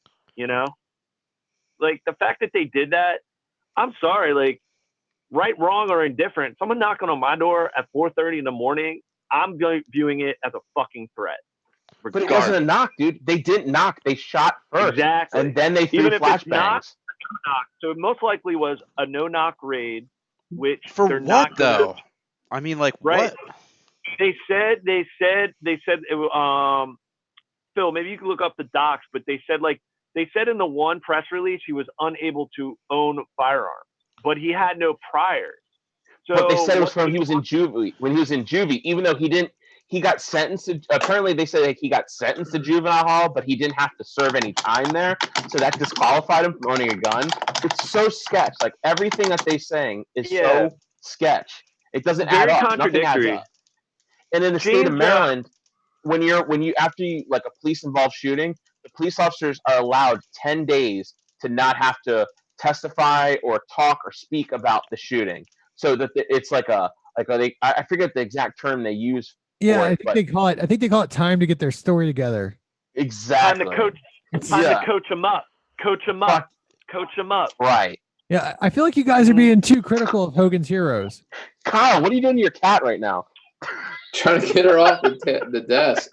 [SPEAKER 5] Like, the fact that they did that, I'm sorry, right, wrong, or indifferent, someone knocking on my door at 4:30 in the morning, I'm viewing it as a fucking threat.
[SPEAKER 3] But it wasn't a knock, dude. They didn't knock. They shot first.
[SPEAKER 5] Exactly.
[SPEAKER 3] And then they threw flashbangs.
[SPEAKER 5] So it most likely was a no-knock raid, which
[SPEAKER 1] for
[SPEAKER 5] they're
[SPEAKER 1] what,
[SPEAKER 5] not
[SPEAKER 1] though? I mean, right? What?
[SPEAKER 5] They said Phil, maybe you can look up the docs, but they said in the one press release he was unable to own firearms, but he had no priors. So
[SPEAKER 3] but they said it was when he was in juvie, even though he got sentenced to, apparently they said he got sentenced to juvenile hall, but he didn't have to serve any time there. So that disqualified him from owning a gun. It's so sketch. Like everything that they're saying is so sketch. It doesn't add up. Nothing adds up. And in the state of Maryland, when you after you like a police involved shooting, the police officers are allowed 10 days to not have to testify or talk or speak about the shooting, so that it's I forget the exact term they use
[SPEAKER 2] Yeah,
[SPEAKER 3] for
[SPEAKER 2] I
[SPEAKER 3] it,
[SPEAKER 2] think
[SPEAKER 3] but
[SPEAKER 2] they call it. I think they call it time to get their story together.
[SPEAKER 3] exactly.
[SPEAKER 5] Time to coach them up. Coach them up.
[SPEAKER 3] Fuck,
[SPEAKER 5] Coach them up.
[SPEAKER 3] right.
[SPEAKER 2] Yeah, I feel like you guys are being too critical of Hogan's Heroes.
[SPEAKER 3] Kyle, what are you doing to your cat right now?
[SPEAKER 4] Trying to get her off the desk.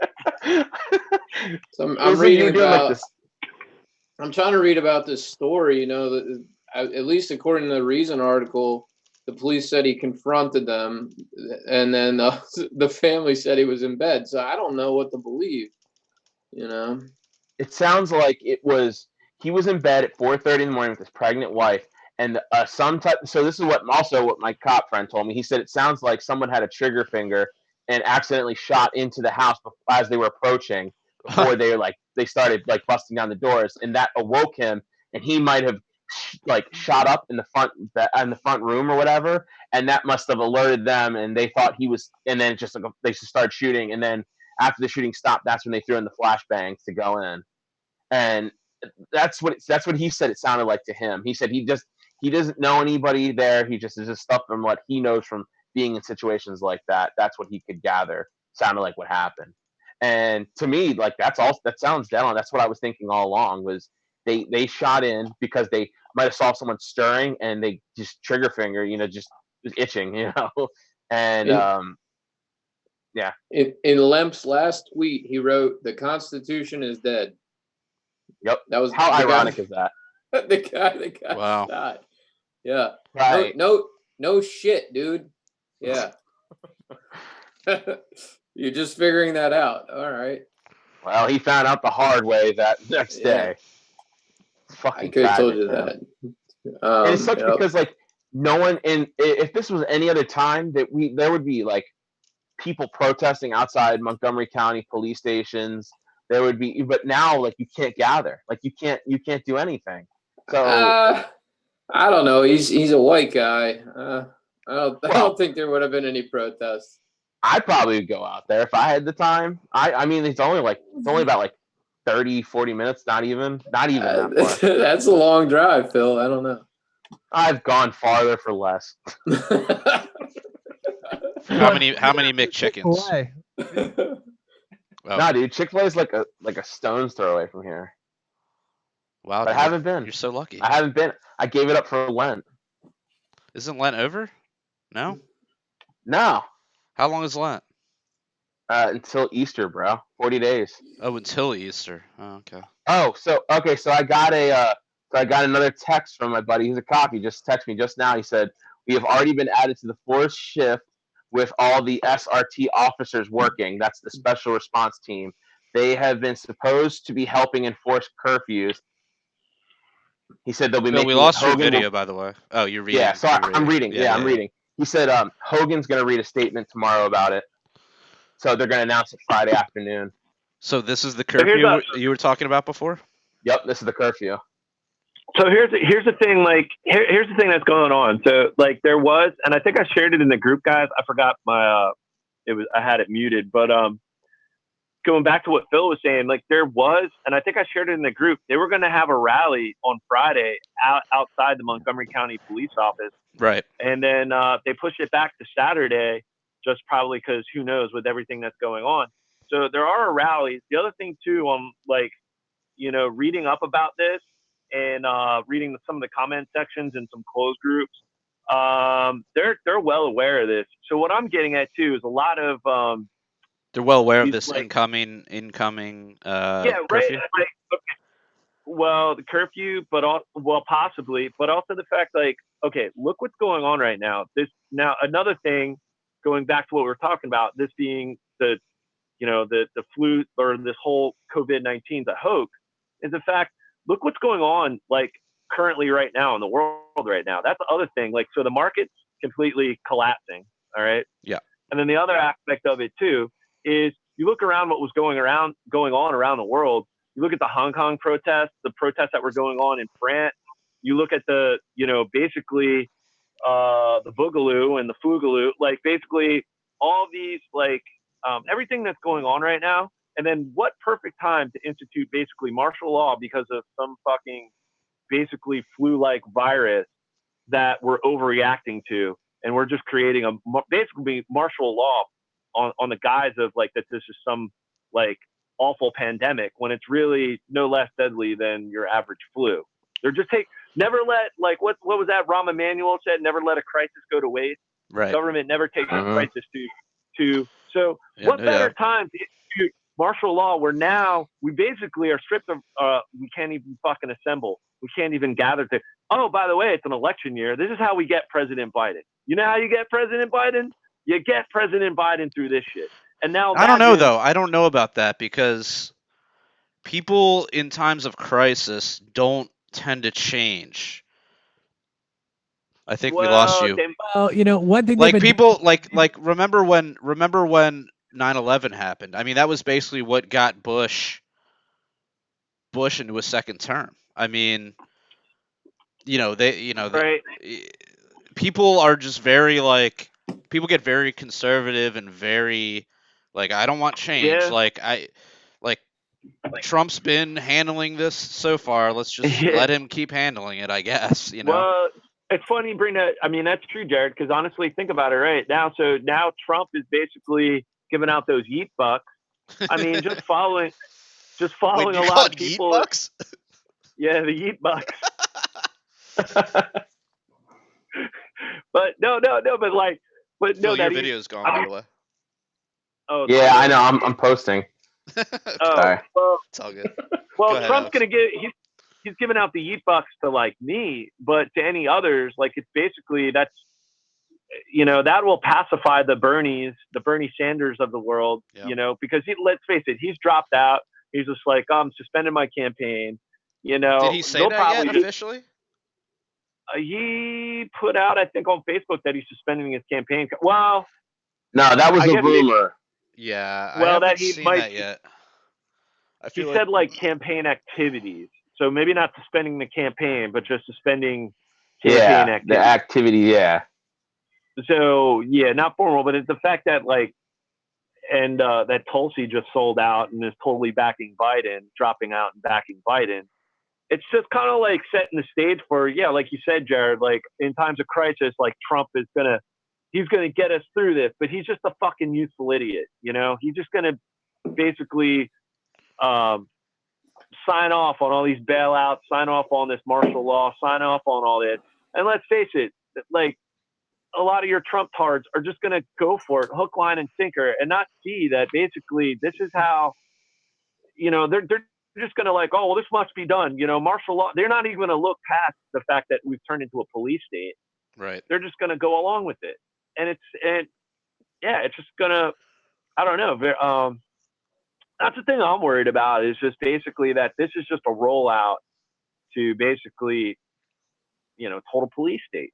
[SPEAKER 4] So I'm
[SPEAKER 3] Listen,
[SPEAKER 4] reading
[SPEAKER 3] you're doing
[SPEAKER 4] about.
[SPEAKER 3] like this.
[SPEAKER 4] I'm trying to read about this story. You know, that at least according to the Reason article, the police said he confronted them, and then the family said he was in bed. So I don't know what to believe. You know,
[SPEAKER 3] It sounds like he was in bed at 4:30 in the morning with his pregnant wife, and so this is what my cop friend told me. He said it sounds like someone had a trigger finger and accidentally shot into the house as they were approaching, before they started like busting down the doors, and that awoke him, and he might have like shot up in the front room or whatever, and that must have alerted them, and they thought he was, and then just like they started shooting, and then after the shooting stopped, that's when they threw in the flashbangs to go in, and that's what he said it sounded like to him. He said he doesn't know anybody there. He just is just stuff from what he knows from being in situations like that. That's what he could gather. Sounded like what happened. And to me, like that sounds dead on. That's what I was thinking all along. Was they shot in because they might have saw someone stirring and they just trigger finger, just was itching, and yeah.
[SPEAKER 4] in Lemp's last tweet, he wrote, "The Constitution is dead."
[SPEAKER 3] Yep.
[SPEAKER 4] That was
[SPEAKER 3] how ironic is that?
[SPEAKER 4] The guy
[SPEAKER 1] Wow.
[SPEAKER 4] died. Yeah.
[SPEAKER 3] Right.
[SPEAKER 4] No shit, dude. Yeah. You're just figuring that out. All right.
[SPEAKER 3] Well, he found out the hard way that next day.
[SPEAKER 4] I could have told you
[SPEAKER 3] man.
[SPEAKER 4] that.
[SPEAKER 3] And it sucks because like no one if this was any other time there would be like people protesting outside Montgomery County police stations. There would be, but now like you can't gather, like you can't do anything. So
[SPEAKER 4] I don't know. He's a white guy. I don't think there would have been any protests.
[SPEAKER 3] I'd probably go out there if I had the time. I mean, it's only about like 30, 40 minutes, not even that far.
[SPEAKER 4] That's a long drive, Phil. I don't know.
[SPEAKER 3] I've gone farther for less.
[SPEAKER 1] How many McChickens?
[SPEAKER 3] Oh. Nah, dude, Chick-fil-A is like a stone's throw away from here.
[SPEAKER 1] Wow,
[SPEAKER 3] but I haven't been.
[SPEAKER 1] You're so lucky.
[SPEAKER 3] I haven't been. I gave it up for Lent.
[SPEAKER 1] Isn't Lent over? No.
[SPEAKER 3] No.
[SPEAKER 1] How long is Lent?
[SPEAKER 3] Until Easter, bro. 40 days.
[SPEAKER 1] Oh, until Easter. Oh, okay.
[SPEAKER 3] Oh, so I got another text from my buddy who's a cop. He just texted me just now. He said, "We have already been added to the fourth shift with all the SRT officers working." That's the special response team. They have been supposed to be helping enforce curfews. He said they'll be making.
[SPEAKER 1] We lost your video, by the way. Oh, you're reading.
[SPEAKER 3] Yeah, so I'm reading. Yeah, I'm reading. He said Hogan's going to read a statement tomorrow about it. So they're going to announce it Friday afternoon.
[SPEAKER 1] So this is the curfew you were talking about before? Yep,
[SPEAKER 3] this is the curfew.
[SPEAKER 5] So here's the thing. Like here's the thing that's going on. So like there was, and I think I shared it in the group, guys. I forgot I had it muted, but going back to what Phil was saying, like there was, and I think I shared it in the group. They were going to have a rally on Friday outside the Montgomery County Police Office.
[SPEAKER 1] Right.
[SPEAKER 5] And then they pushed it back to Saturday, just probably because who knows with everything that's going on. So there are rallies. The other thing too, reading up about this and reading some of the comment sections in some closed groups, they're well aware of this. So what I'm getting at too is a lot of
[SPEAKER 1] they're well aware of this incoming curfew?
[SPEAKER 5] Right. Well, the curfew, but possibly, but also the fact okay, look what's going on right now. Another thing, going back to what we were talking about, this being the flu or this whole COVID-19 is a hoax, is the fact, look what's going on currently right now in the world right now. That's the other thing. So the market's completely collapsing. All right.
[SPEAKER 1] Yeah.
[SPEAKER 5] And then the other aspect of it too is you look around what was going on around the world. You look at the Hong Kong protests, the protests that were going on in France. You look at the, basically the Boogaloo and the Foogaloo, basically all these everything that's going on right now. And then what perfect time to institute basically martial law because of some fucking basically flu-like virus that we're overreacting to, and we're just creating a basically martial law on the guise of like that this is some like awful pandemic when it's really no less deadly than your average flu. They're just never let like what was that Rahm Emanuel said? Never let a crisis go to waste.
[SPEAKER 1] Right.
[SPEAKER 5] Government never takes a crisis to. So what better time to institute martial law where now we basically are stripped of we can't even fucking assemble. We can't even gather to. Oh, by the way, it's an election year. This is how we get President Biden. You know how you get President Biden? You get President Biden through this shit. And now
[SPEAKER 1] I don't know though. I don't know about that because people in times of crisis don't tend to change. I think we lost you.
[SPEAKER 2] Well, you know, one thing
[SPEAKER 1] like people like remember when 9/11 happened. I mean, that was basically what got Bush into a second term. I mean,
[SPEAKER 5] right.
[SPEAKER 1] People are just very like people get very conservative and very like I don't want change.
[SPEAKER 5] Yeah.
[SPEAKER 1] Like Trump's been handling this so far. Let's just let him keep handling it, I guess.
[SPEAKER 5] Well, it's funny you bring that. I mean, that's true, Jared. Because honestly, think about it. Right now, so now Trump is basically giving out those yeet bucks. I mean, just following
[SPEAKER 1] Wait,
[SPEAKER 5] a lot of people.
[SPEAKER 1] Yeet bucks?
[SPEAKER 5] Yeah, the yeet bucks. But no, but no,
[SPEAKER 1] your video's gone by the way.
[SPEAKER 3] Oh yeah, I know. I'm posting.
[SPEAKER 5] Sorry. Well,
[SPEAKER 1] it's all good.
[SPEAKER 5] Well,
[SPEAKER 1] Go ahead,
[SPEAKER 5] Trump's
[SPEAKER 1] Alex.
[SPEAKER 5] gonna he's giving out the yeet bucks to like me, but to any others, like it's basically that will pacify the Bernie Sanders of the world, because let's face it, he's dropped out. He's just like, I'm suspending my campaign.
[SPEAKER 1] Did he say that yet officially?
[SPEAKER 5] He put out, I think, on Facebook that he's suspending his campaign. Well,
[SPEAKER 3] no, that was a rumor.
[SPEAKER 1] Yeah, I haven't seen that yet.
[SPEAKER 5] He said like campaign activities, so maybe not suspending the campaign, but just suspending campaign activities.
[SPEAKER 3] The activity, yeah.
[SPEAKER 5] So yeah, not formal, but it's the fact that that Tulsi just sold out and is totally backing Biden, dropping out and backing Biden. It's just kind of like setting the stage for, like you said, Jared, like in times of crisis, like Trump is he's gonna get us through this, but he's just a fucking useful idiot, He's just gonna basically sign off on all these bailouts, sign off on this martial law, sign off on all this. And let's face it, like a lot of your Trump tards are just gonna go for it, hook, line, and sinker, and not see that basically this is how, they're just going to like, oh, well, this must be done. Martial law, they're not even going to look past the fact that we've turned into a police state.
[SPEAKER 1] Right.
[SPEAKER 5] They're just going to go along with it. And it's just going to, I don't know. That's the thing I'm worried about is just basically that this is just a rollout to basically, total police state.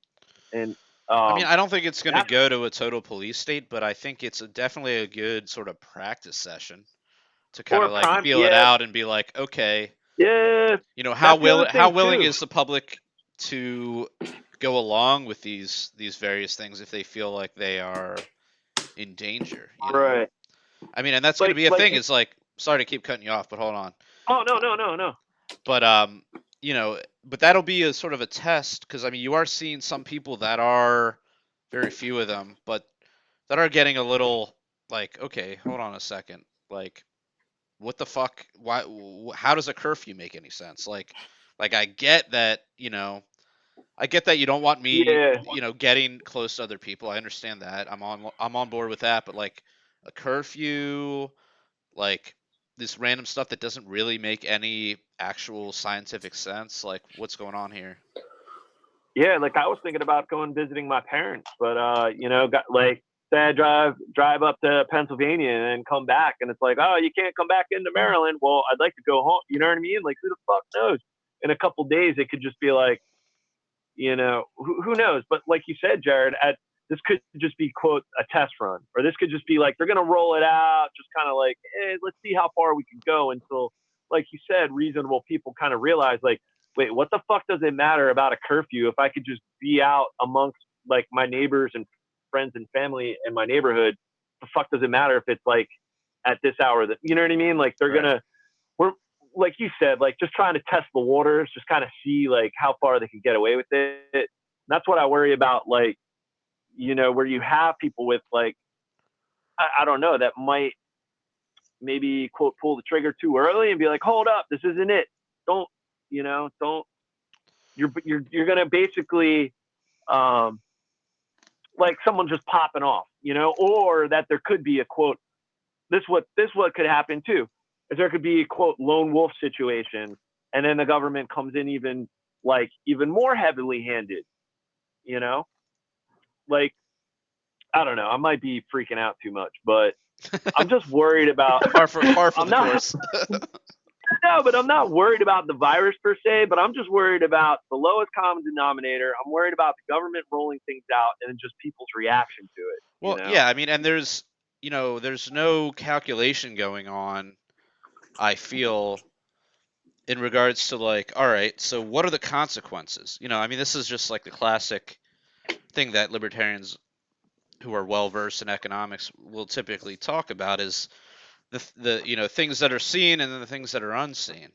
[SPEAKER 5] And
[SPEAKER 1] I mean, I don't think it's going to go to a total police state, but I think it's definitely a good sort of practice session to kind of like feel it out and be like, okay, how willing is the public to go along with these various things if they feel like they are in danger?
[SPEAKER 5] Right.
[SPEAKER 1] I mean, and that's going to be a thing. It's like, sorry to keep cutting you off, but hold on.
[SPEAKER 5] Oh no.
[SPEAKER 1] But but that'll be a sort of a test because I mean, you are seeing some people that are very few of them, but that are getting a little like, okay, hold on a second, like. What the fuck? Why? How does a curfew make any sense? Like I get that, I get that you don't want me, getting close to other people. I understand that. I'm on board with that. But like a curfew, like this random stuff that doesn't really make any actual scientific sense. Like what's going on here?
[SPEAKER 5] Yeah, like I was thinking about visiting my parents, but got like. Say I drive up to Pennsylvania and come back, and it's like, oh, you can't come back into Maryland. Well, I'd like to go home. You know what I mean? Like, who the fuck knows? In a couple days, it could just be like, who knows? But like you said, Jared, this could just be quote a test run, or this could just be like they're gonna roll it out, just kind of like, hey, let's see how far we can go until, like you said, reasonable people kind of realize, like, wait, what the fuck does it matter about a curfew if I could just be out amongst like my neighbors and friends and family in my neighborhood the fuck does it matter if it's like at this hour? That you know what I mean? Like we're like you said, like just trying to test the waters, just kind of see like how far they can get away with it. And that's what I worry about. Like, you know, where you have people with like, I don't know, that might maybe quote pull the trigger too early and be like, hold up, this isn't it. Don't, you know, don't. You're gonna basically like someone just popping off, you know, or that there could be a quote. This what could happen too, is there could be a quote lone wolf situation, and then the government comes in even more heavily handed, you know, like I don't know. I might be freaking out too much, but I'm just worried about
[SPEAKER 1] far from the course.
[SPEAKER 5] No, but I'm not worried about the virus per se, but I'm just worried about the lowest common denominator. I'm worried about the government rolling things out and just people's reaction to it.
[SPEAKER 1] Well,
[SPEAKER 5] you know?
[SPEAKER 1] yeah, I mean, and there's no calculation going on, I feel, in regards to like, all right, so what are the consequences? You know, I mean, this is just like the classic thing that libertarians who are well versed in economics will typically talk about is the things that are seen and then the things that are unseen.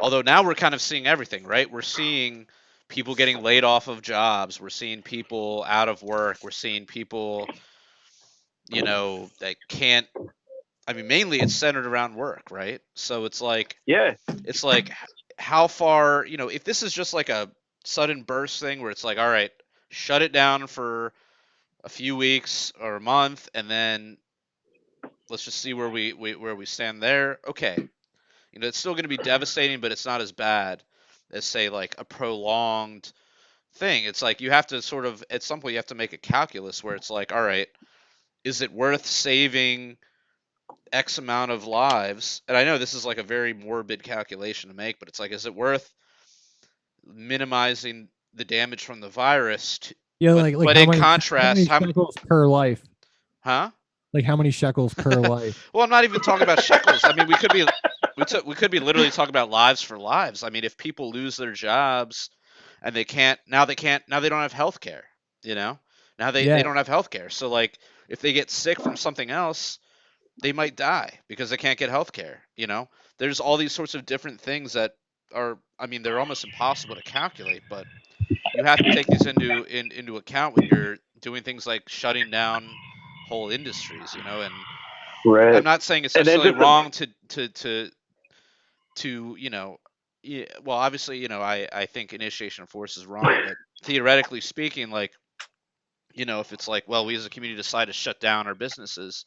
[SPEAKER 1] Although now we're kind of seeing everything, right? We're seeing people getting laid off of jobs. We're seeing people out of work. We're seeing people, that can't. I mean, mainly it's centered around work, right? So it's like how far, if this is just like a sudden burst thing where it's like, all right, shut it down for a few weeks or a month, and then let's just see where we stand there. Okay, it's still going to be devastating, but it's not as bad as say like a prolonged thing. It's like you have to sort of at some point you have to make a calculus where it's like, all right, is it worth saving X amount of lives? And I know this is like a very morbid calculation to make, but it's like, is it worth minimizing the damage from the virus? But
[SPEAKER 2] how
[SPEAKER 1] in
[SPEAKER 2] many
[SPEAKER 1] contrast,
[SPEAKER 2] shekels per life?
[SPEAKER 1] Huh?
[SPEAKER 2] Like how many shekels per life?
[SPEAKER 1] Well, I'm not even talking about shekels. I mean, we could be literally talking about lives for lives. I mean, if people lose their jobs and they don't have health care, now they don't have health care. So like if they get sick from something else, they might die because they can't get health care. There's all these sorts of different things that are, I mean, they're almost impossible to calculate, but you have to take these into account when you're doing things like shutting down whole industries, and
[SPEAKER 5] right.
[SPEAKER 1] I'm not saying it's necessarily wrong to well, obviously, I think initiation of force is wrong, but theoretically speaking, like, if it's like, well, we as a community decide to shut down our businesses,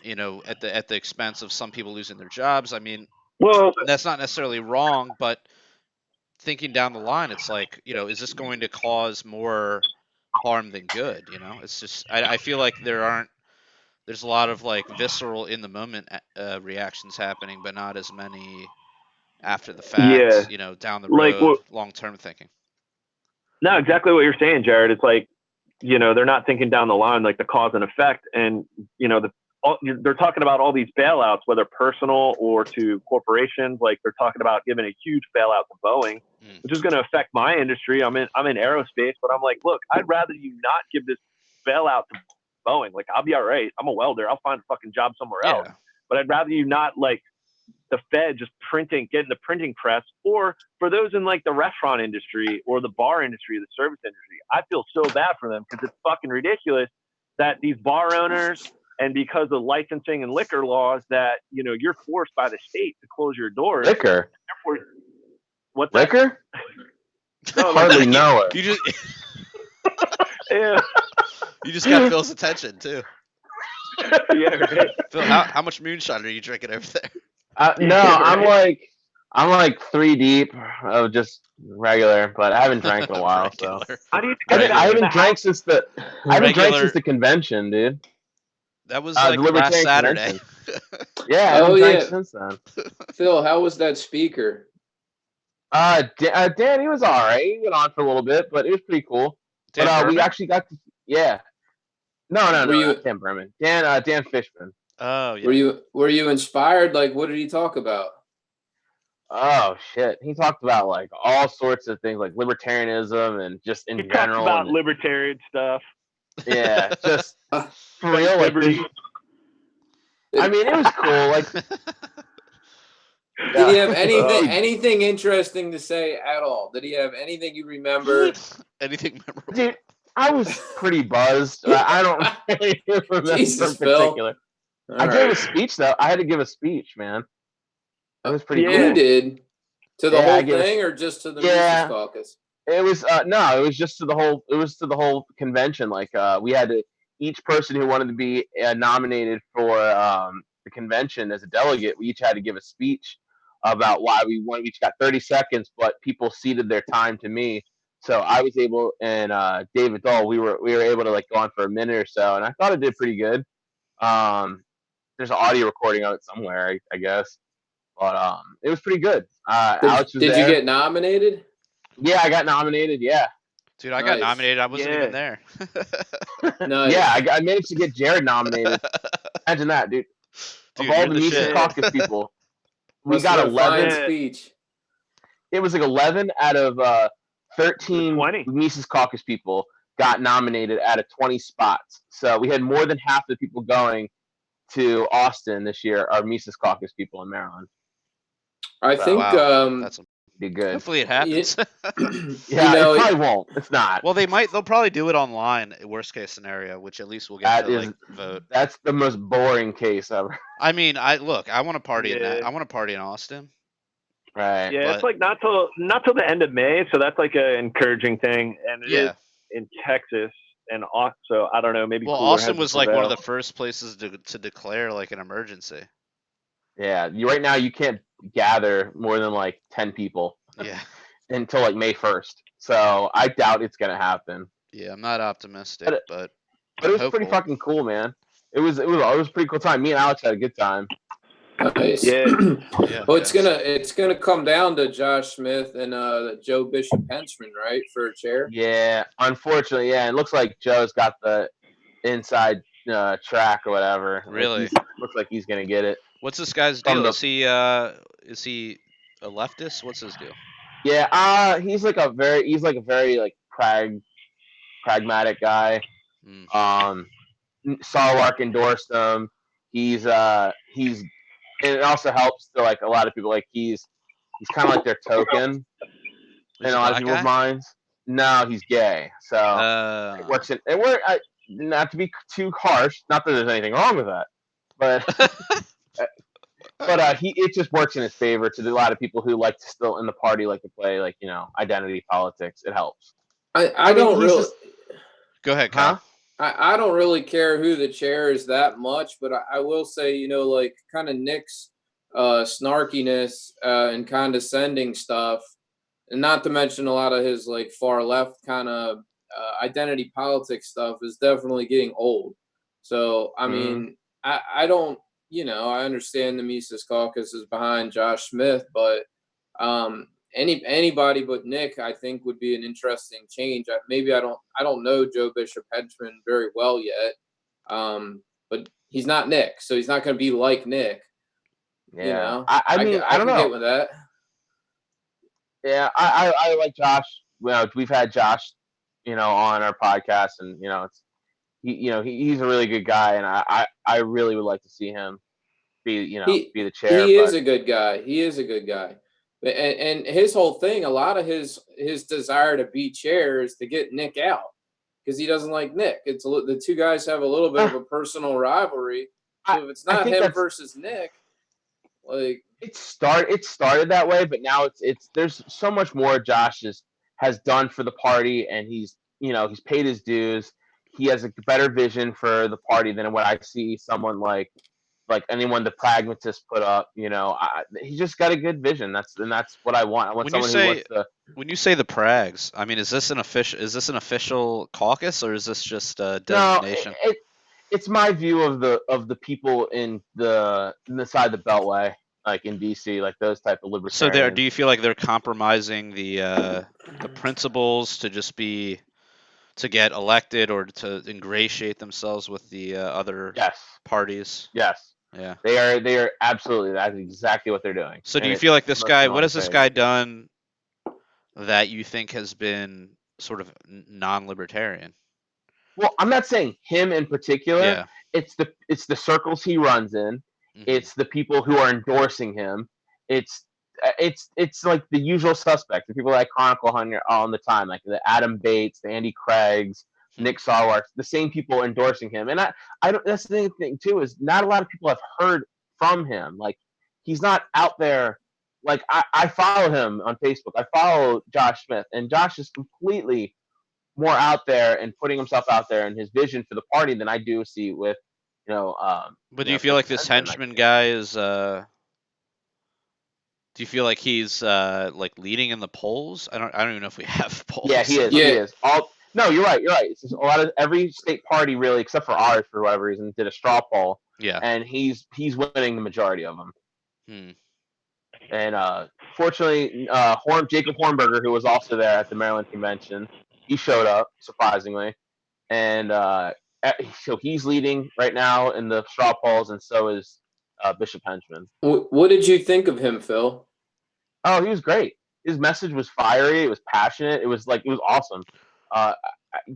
[SPEAKER 1] at the expense of some people losing their jobs, I mean,
[SPEAKER 5] well,
[SPEAKER 1] that's not necessarily wrong, but thinking down the line, it's like, is this going to cause more harm than good? It's just, I feel like there's a lot of like visceral in the moment reactions happening, but not as many after the fact, down the road, long term thinking.
[SPEAKER 5] No, exactly what you're saying, Jared. It's like, they're not thinking down the line, like the cause and effect. And, they're talking about all these bailouts, whether personal or to corporations. Like they're talking about giving a huge bailout to Boeing, which is going to affect my industry. I'm in aerospace, but I'm like, look, I'd rather you not give this bailout to Boeing. Like I'll be all right. I'm a welder. I'll find a fucking job somewhere else. But I'd rather you not like the Fed just getting the printing press, or for those in like the restaurant industry or the bar industry, the service industry. I feel so bad for them because it's fucking ridiculous that these bar owners, and because of licensing and liquor laws, that you're forced by the state to close your doors.
[SPEAKER 3] Liquor.
[SPEAKER 5] What's
[SPEAKER 3] liquor?
[SPEAKER 5] No,
[SPEAKER 3] hardly know it.
[SPEAKER 1] You just
[SPEAKER 5] yeah.
[SPEAKER 1] You just got Phil's attention too.
[SPEAKER 5] Yeah, right.
[SPEAKER 1] Phil, how much moonshine are you drinking over there?
[SPEAKER 3] No, I'm like 3 deep of just regular, but I haven't drank in a while. So I haven't drank since the convention, dude.
[SPEAKER 1] That was like last Saturday.
[SPEAKER 3] Yeah, I haven't drank since then.
[SPEAKER 4] Phil, how was that speaker?
[SPEAKER 3] Dan, he was all right. He went on for a little bit, but it was pretty cool. But we actually got to, yeah. No, not Dan Berman. Dan Fishman.
[SPEAKER 1] Oh, yeah.
[SPEAKER 4] Were you inspired? Like, what did he talk about?
[SPEAKER 3] Oh shit! He talked about like all sorts of things, like libertarianism and just in general.
[SPEAKER 5] Talked about libertarian stuff.
[SPEAKER 3] Yeah, just
[SPEAKER 4] Uh,
[SPEAKER 3] for real. Like, I mean, it was cool. Like,
[SPEAKER 4] did he have anything interesting to say at all? Did he have anything you remember?
[SPEAKER 1] Anything memorable?
[SPEAKER 3] Dude, I was pretty buzzed. I don't really remember
[SPEAKER 4] Jesus,
[SPEAKER 3] in particular.
[SPEAKER 4] Phil.
[SPEAKER 3] I gave a speech though. I had to give a speech, man. It was pretty cool.
[SPEAKER 4] You did to the
[SPEAKER 3] Yeah,
[SPEAKER 4] whole thing, or just to the Mises Caucus?
[SPEAKER 3] It was no, it was just to the whole. It was to the whole convention. Like we had to each person who wanted to be nominated for the convention as a delegate. We each had to give a speech about why we won. We each got 30 seconds, but people ceded their time to me. So I was able, and David Dahl, we were able to like go on for a minute or so, and I thought it did pretty good. There's an audio recording of it somewhere, I guess, but it was pretty good. Alex was there.
[SPEAKER 4] Did you get nominated?
[SPEAKER 3] Yeah, I got nominated. Yeah.
[SPEAKER 1] Dude, I got nominated. I wasn't even there.
[SPEAKER 4] Nice.
[SPEAKER 3] Yeah, I managed to get Jared nominated. Imagine that, dude. Of all the Mises Caucus people, we got 11.
[SPEAKER 4] Speech.
[SPEAKER 3] It was like 11 out of 13 Mises Caucus people got nominated out of 20 spots. So we had more than half the people going to Austin this year are Mises Caucus people in Maryland.
[SPEAKER 4] I think
[SPEAKER 1] that's
[SPEAKER 3] be good.
[SPEAKER 1] Hopefully it happens.
[SPEAKER 3] Yeah, it probably won't. It's not.
[SPEAKER 1] Well, they'll probably do it online. Worst case scenario, which at least we'll get to vote.
[SPEAKER 3] That's the most boring case ever.
[SPEAKER 1] I mean, I want to party in that. I want to party in Austin.
[SPEAKER 3] Right.
[SPEAKER 5] Yeah, it's like not till the end of May, so that's like an encouraging thing, and it is in Texas. And also, I don't know, maybe.
[SPEAKER 1] Well, Austin was like one of the first places to declare like an emergency.
[SPEAKER 3] Yeah, right now you can't gather more than like 10 people.
[SPEAKER 1] Yeah.
[SPEAKER 3] Until like May 1st. So I doubt it's gonna happen.
[SPEAKER 1] Yeah, I'm not optimistic, but
[SPEAKER 3] it was pretty fucking cool, man. It was a pretty cool time. Me and Alex had a good time.
[SPEAKER 4] Nice.
[SPEAKER 5] Yeah.
[SPEAKER 4] Well, it's gonna come down to Josh Smith and Joe Bishop Henchman, right, for a chair.
[SPEAKER 3] Yeah, unfortunately, yeah. It looks like Joe's got the inside track or whatever.
[SPEAKER 1] Really?
[SPEAKER 3] Looks like he's gonna get it.
[SPEAKER 1] What's this guy's deal? Is he a leftist? What's his deal?
[SPEAKER 3] Yeah, he's like a very like pragmatic guy. Sarwark endorsed him. He's and it also helps to like a lot of people, like he's kind of like their token in a lot of people's minds. No, he's gay, so it works. Not to be too harsh. Not that there's anything wrong with that, but it just works in his favor to a lot of people who like to still in the party like to play like identity politics. It helps.
[SPEAKER 4] I don't really.
[SPEAKER 1] Go ahead, Kyle.
[SPEAKER 4] I don't really care who the chair is that much, but I will say, like kind of Nick's snarkiness and condescending stuff, and not to mention a lot of his like far left kind of identity politics stuff is definitely getting old. So, I mean, I don't, I understand the Mises Caucus is behind Josh Smith, but anybody but Nick, I think, would be an interesting change. Maybe I don't know Joe Bishop Henchman very well yet, but he's not Nick, so he's not going to be like Nick.
[SPEAKER 3] Yeah, I mean, I don't know.
[SPEAKER 4] Get with that.
[SPEAKER 3] Yeah, I like Josh. Well, we've had Josh, on our podcast, and he's a really good guy, and I really would like to see him be the chair.
[SPEAKER 4] He is a good guy. And his whole thing, a lot of his desire to be chair is to get Nick out because he doesn't like Nick. It's the two guys have a little bit of a personal rivalry. So if it's not him versus Nick, like
[SPEAKER 3] it started that way, but now it's there's so much more Josh has done for the party, and he's paid his dues. He has a better vision for the party than what I see someone like anyone the pragmatists put up. He just got a good vision. That's what I want. I want someone who wants to.
[SPEAKER 1] When you say the prags, I mean, is this an official caucus, or is this just a designation?
[SPEAKER 3] No, it's my view of the people in the side of the Beltway, like in DC, like those type of libertarians.
[SPEAKER 1] So do you feel like they're compromising the principles to get elected or to ingratiate themselves with the other parties?
[SPEAKER 3] Yes.
[SPEAKER 1] Yeah.
[SPEAKER 3] They are absolutely. That's exactly what they're doing.
[SPEAKER 1] So do you feel like this guy? What has this guy done that you think has been sort of non-libertarian?
[SPEAKER 3] Well, I'm not saying him in particular.
[SPEAKER 1] Yeah.
[SPEAKER 3] It's the circles he runs in. It's the people who are endorsing him. It's like the usual suspects, the people that I chronicle on the time, like the Adam Bates, the Andy Craigs, Nick Sarwark, the same people endorsing him. And I don't. That's the thing too, is not a lot of people have heard from him. Like, he's not out there. Like, I follow him on Facebook. I follow Josh Smith, and Josh is completely more out there and putting himself out there and his vision for the party than I do see with,
[SPEAKER 1] But do you feel like this henchman guy is? Do you feel like he's like leading in the polls? I don't even know if we have polls.
[SPEAKER 3] Yeah, he is.
[SPEAKER 4] Yeah.
[SPEAKER 3] He is. No, you're right. You're right. It's just a lot of every state party, really, except for ours, for whatever reason, did a straw poll.
[SPEAKER 1] Yeah.
[SPEAKER 3] And he's winning the majority of them.
[SPEAKER 1] Hmm.
[SPEAKER 3] And fortunately, Jacob Hornberger, who was also there at the Maryland convention, he showed up surprisingly, and so he's leading right now in the straw polls, and so is Bishop Henchman.
[SPEAKER 4] What did you think of him, Phil?
[SPEAKER 3] Oh, he was great. His message was fiery. It was passionate. It was awesome. I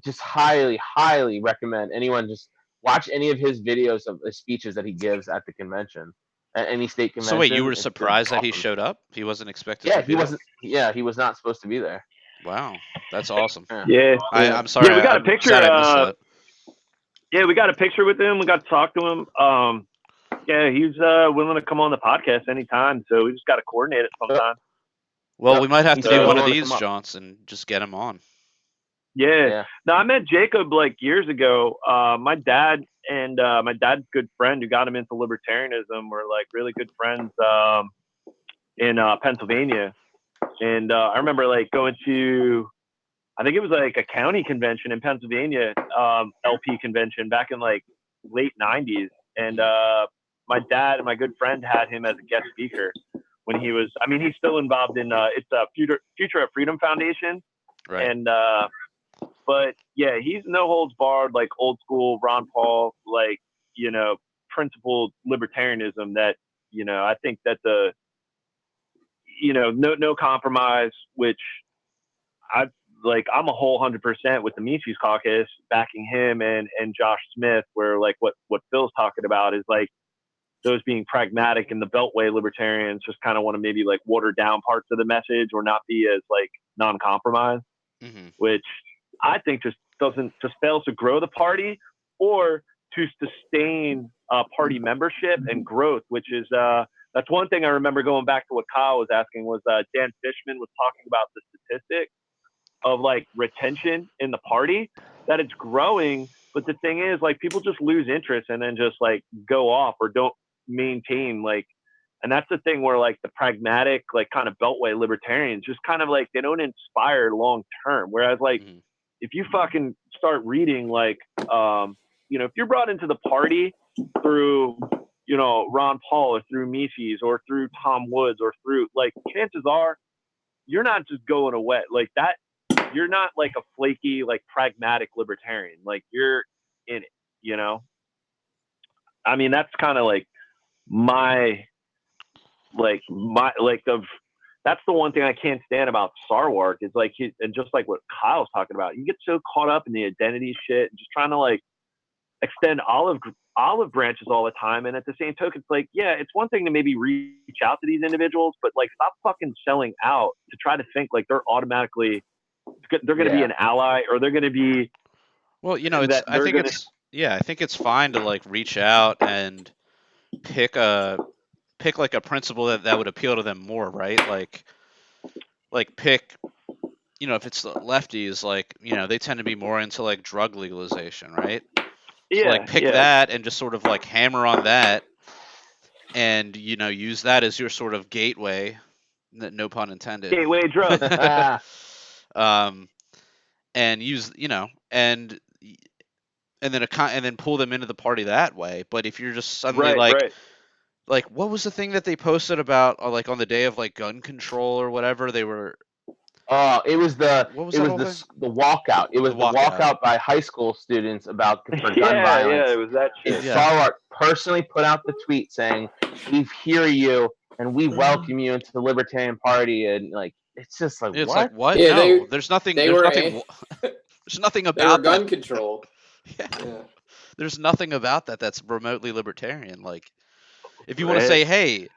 [SPEAKER 3] just highly recommend anyone just watch any of his videos of the speeches that he gives at the convention, at any state convention.
[SPEAKER 1] So wait, you were surprised that he showed up? He wasn't expected.
[SPEAKER 3] Yeah,
[SPEAKER 1] to be
[SPEAKER 3] he wasn't. Yeah, he was not supposed to be there.
[SPEAKER 1] Wow, that's awesome.
[SPEAKER 5] Yeah.
[SPEAKER 1] I'm sorry.
[SPEAKER 5] Yeah, we got a picture.
[SPEAKER 1] I missed that.
[SPEAKER 5] Yeah, we got a picture with him. We got to talk to him. Yeah, he's willing to come on the podcast anytime. So we just got to coordinate it sometime.
[SPEAKER 1] Well, we might have to do one of these,
[SPEAKER 3] come up.
[SPEAKER 1] Johnson. Just get him on.
[SPEAKER 5] Yeah. No, I met Jacob like years ago. My dad and my dad's good friend who got him into libertarianism were like really good friends in Pennsylvania. And I remember like going to, I think it was like a county convention in Pennsylvania, LP convention back in like late 90s. And my dad and my good friend had him as a guest speaker when he was, I mean, he's still involved in, it's a Future of Freedom Foundation.
[SPEAKER 1] Right.
[SPEAKER 5] And, but yeah, he's no holds barred, like old school Ron Paul, like, principled libertarianism that, I think that no compromise, which I'm a whole 100% with the Mises caucus backing him and Josh Smith, where like what Phil's talking about is like those being pragmatic, and the Beltway libertarians just kind of want to maybe like water down parts of the message or not be as like non-compromise, which I think just fails to grow the party or to sustain party membership and growth, which is that's one thing I remember going back to what Kyle was asking was Dan Fishman was talking about the statistic of like retention in the party, that it's growing. But the thing is, like, people just lose interest and then just like go off or don't maintain, like, and that's the thing where like the pragmatic, like kind of Beltway libertarians just kind of like, they don't inspire long term. Whereas like, if you fucking start reading, like, if you're brought into the party through, Ron Paul or through Mises or through Tom Woods or through, like, chances are you're not just going away like that. You're not like a flaky, like pragmatic libertarian. Like, you're in it, I mean, that's kind of like that's the one thing I can't stand about Sarwark is like, and just like what Kyle's talking about, you get so caught up in the identity shit and just trying to like extend olive branches all the time. And at the same token, it's like, yeah, it's one thing to maybe reach out to these individuals, but like, stop fucking selling out to try to think like they're automatically, they're going to be an ally, or they're going to be.
[SPEAKER 1] Well, I think it's fine to like reach out and pick like a principle that would appeal to them more, right? Like pick, if it's the lefties, like, they tend to be more into like drug legalization, right? So, like, pick that and just sort of like hammer on that, and use that as your sort of gateway. No pun intended.
[SPEAKER 5] Gateway drug.
[SPEAKER 1] And use and then pull them into the party that way. But if you're just suddenly like what was the thing that they posted about like on the day of like gun control or whatever, they were
[SPEAKER 3] it was the walkout. It was the walkout by high school students for gun violence.
[SPEAKER 5] Yeah, it was that shit.
[SPEAKER 3] Sarwark personally put out the tweet saying, "We hear you and we welcome you into the Libertarian Party," and like, it's just like,
[SPEAKER 1] it's
[SPEAKER 3] what?
[SPEAKER 1] Like, what?
[SPEAKER 4] Yeah,
[SPEAKER 1] no, there's nothing. There's nothing. There's nothing about
[SPEAKER 4] gun control. Yeah.
[SPEAKER 1] There's nothing about that that's remotely libertarian. Like, if you want to say, hey,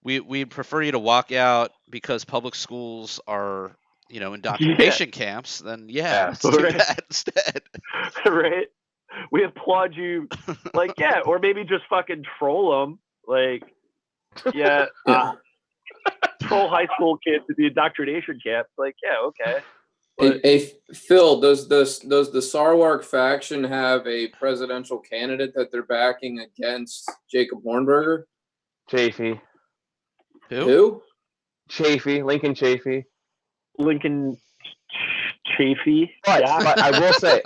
[SPEAKER 1] we prefer you to walk out because public schools are, indoctrination camps, then let's do that instead.
[SPEAKER 5] Right? We applaud you. Like, yeah, or maybe just fucking troll them. Like, yeah. Troll high school kids to the indoctrination camps. Like, yeah, okay. But,
[SPEAKER 4] hey, Phil, does the Sarwark faction have a presidential candidate that they're backing against Jacob Hornberger?
[SPEAKER 3] Chafee.
[SPEAKER 4] Who?
[SPEAKER 3] Chafee. Lincoln Chafee.
[SPEAKER 5] Lincoln Chafee.
[SPEAKER 3] But I will say,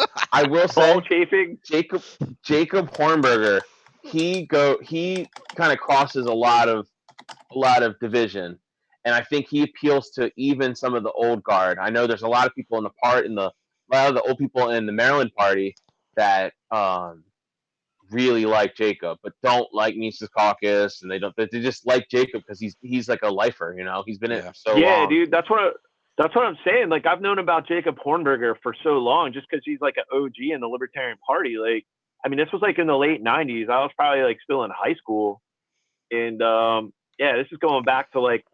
[SPEAKER 5] Ball chafing.
[SPEAKER 3] Jacob Hornberger, he kind of crosses a lot of division, and I think he appeals to even some of the old guard. I know there's a lot of people a lot of the old people in the Maryland party that really like Jacob, but don't like Mises Caucus, and they just like Jacob because he's like a lifer, he's been in it for so long.
[SPEAKER 5] Yeah, dude, that's what I'm saying. Like, I've known about Jacob Hornberger for so long, just because he's like an OG in the Libertarian Party. Like, I mean, this was like in the late '90s. I was probably like still in high school, and this is going back to like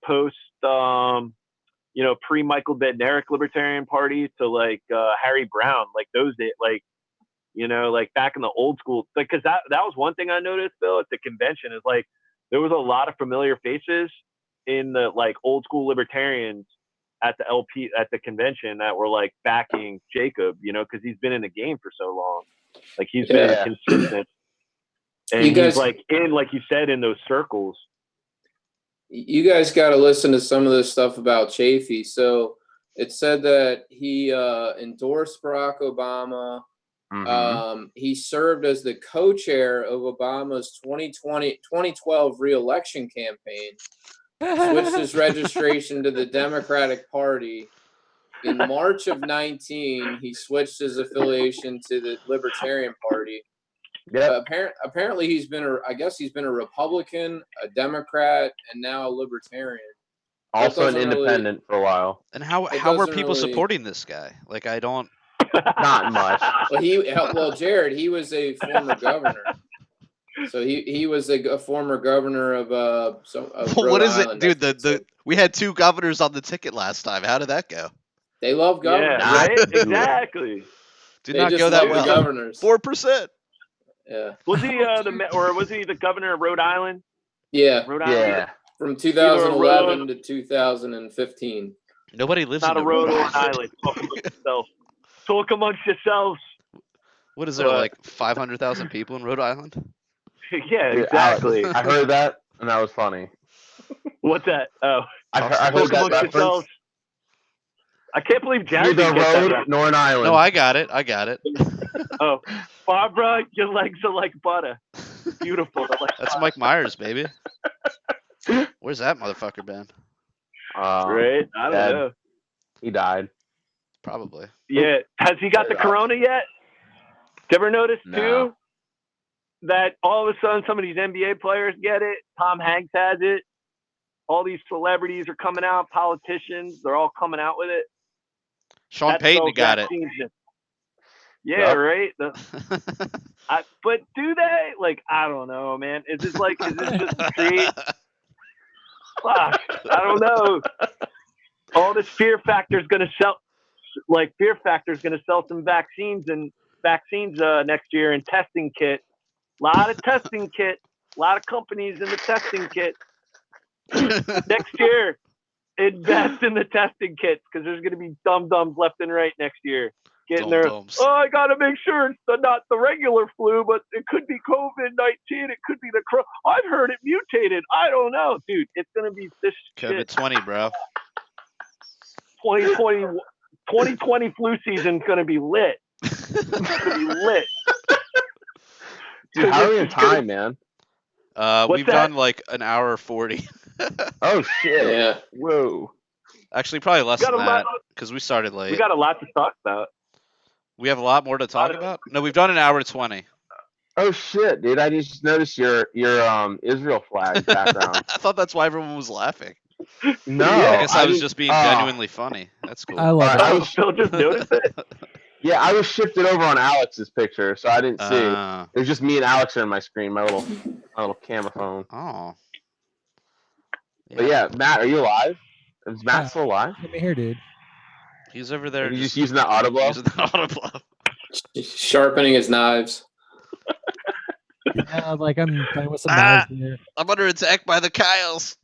[SPEAKER 5] post pre Michael Bednarik Libertarian Party to like Harry Brown, like those days, like like back in the old school, like, because that was one thing I noticed, Bill, at the convention, is like there was a lot of familiar faces in the like old school libertarians at the convention that were like backing Jacob, because he's been in the game for so long, like he's been consistent, and he's like in, like you said, in those circles.
[SPEAKER 4] You guys got to listen to some of this stuff about Chafee. So it said that he endorsed Barack Obama.
[SPEAKER 3] Mm-hmm.
[SPEAKER 4] He served as the co-chair of Obama's 2012 re-election campaign, switched his registration to the Democratic Party. In March of 19, he switched his affiliation to the Libertarian Party. Yeah. Apparently he's been a Republican, a Democrat, and now a Libertarian.
[SPEAKER 3] Also an independent for a while.
[SPEAKER 1] And how are people supporting this guy? Like, I don't.
[SPEAKER 3] Not much.
[SPEAKER 4] Well, Jared, he was a former governor. So he was a former governor of Rhode
[SPEAKER 1] what is
[SPEAKER 4] Island,
[SPEAKER 1] it, dude? We had 2 governors on the ticket last time. How did that go?
[SPEAKER 4] They love governors.
[SPEAKER 5] Yeah, right? Exactly.
[SPEAKER 1] Did not go that well.
[SPEAKER 4] Governors.
[SPEAKER 1] 4%.
[SPEAKER 4] Yeah.
[SPEAKER 5] Was he was he the governor of Rhode Island?
[SPEAKER 4] Yeah.
[SPEAKER 5] Rhode Island.
[SPEAKER 3] Yeah.
[SPEAKER 4] From 2011 to 2015.
[SPEAKER 1] Nobody lives
[SPEAKER 5] not
[SPEAKER 1] in
[SPEAKER 5] a Rhode Island. Talk amongst yourselves.
[SPEAKER 1] What is there, like 500,000 people in Rhode Island?
[SPEAKER 5] Yeah, exactly.
[SPEAKER 3] I heard that, and that was funny.
[SPEAKER 5] What's that? Oh,
[SPEAKER 3] I heard that reference.
[SPEAKER 5] I can't believe Jared didn't
[SPEAKER 3] Neither
[SPEAKER 5] get
[SPEAKER 3] road
[SPEAKER 5] that.
[SPEAKER 3] nor an island.
[SPEAKER 1] No, I got it.
[SPEAKER 5] Oh, Barbara, your legs are like butter. Beautiful.
[SPEAKER 1] That's Mike Myers, baby. Where's that motherfucker been?
[SPEAKER 5] Right? I don't know.
[SPEAKER 3] He died.
[SPEAKER 1] Probably.
[SPEAKER 5] Yeah. Has he got the corona yet? Did you ever notice, too, that all of a sudden some of these NBA players get it? Tom Hanks has it. All these celebrities are coming out. Politicians, they're all coming out with it.
[SPEAKER 1] Sean Payton got it.
[SPEAKER 5] Yeah, right? But do they? Like, I don't know, man. Is this just a treat? Fuck. I don't know. All this fear factor is going to sell. Like, Fear Factor is going to sell some vaccines next year and testing kits. A lot of testing kits. A lot of companies in the testing kits. Next year, invest in the testing kits, because there's going to be dum-dums left and right next year. Getting there. Oh, I got to make sure it's not the regular flu, but it could be COVID-19. It could be the I've heard it mutated. I don't know, dude. It's going to be this
[SPEAKER 1] COVID-20, bro.
[SPEAKER 5] 2020 flu season's going to be lit. It's going to be lit.
[SPEAKER 3] Dude, how are we in time, man?
[SPEAKER 1] We've done like an hour 40.
[SPEAKER 3] Oh, shit.
[SPEAKER 4] Yeah.
[SPEAKER 3] Whoa.
[SPEAKER 1] Actually, probably less than that, because we started late.
[SPEAKER 5] We got a lot to talk about.
[SPEAKER 1] We have a lot more to talk about? No, we've done an hour 20.
[SPEAKER 3] Oh, shit, dude. I just noticed your Israel flag background.
[SPEAKER 1] I thought that's why everyone was laughing.
[SPEAKER 3] No.
[SPEAKER 1] I guess I was just being genuinely funny. That's cool.
[SPEAKER 2] I love it.
[SPEAKER 5] I still just noticed it.
[SPEAKER 3] Yeah, I was shifted over on Alex's picture, so I didn't see. It was just me and Alex on my screen, my little camera phone.
[SPEAKER 1] Oh.
[SPEAKER 3] But yeah, Matt, are you alive? Is Matt still alive?
[SPEAKER 2] I'm here, dude.
[SPEAKER 1] He's over there.
[SPEAKER 3] He's just using that auto blow.
[SPEAKER 1] Using the auto blow.
[SPEAKER 4] Sharpening his knives.
[SPEAKER 2] Yeah, like I'm playing with some knives here.
[SPEAKER 1] I'm under attack by the Kyles.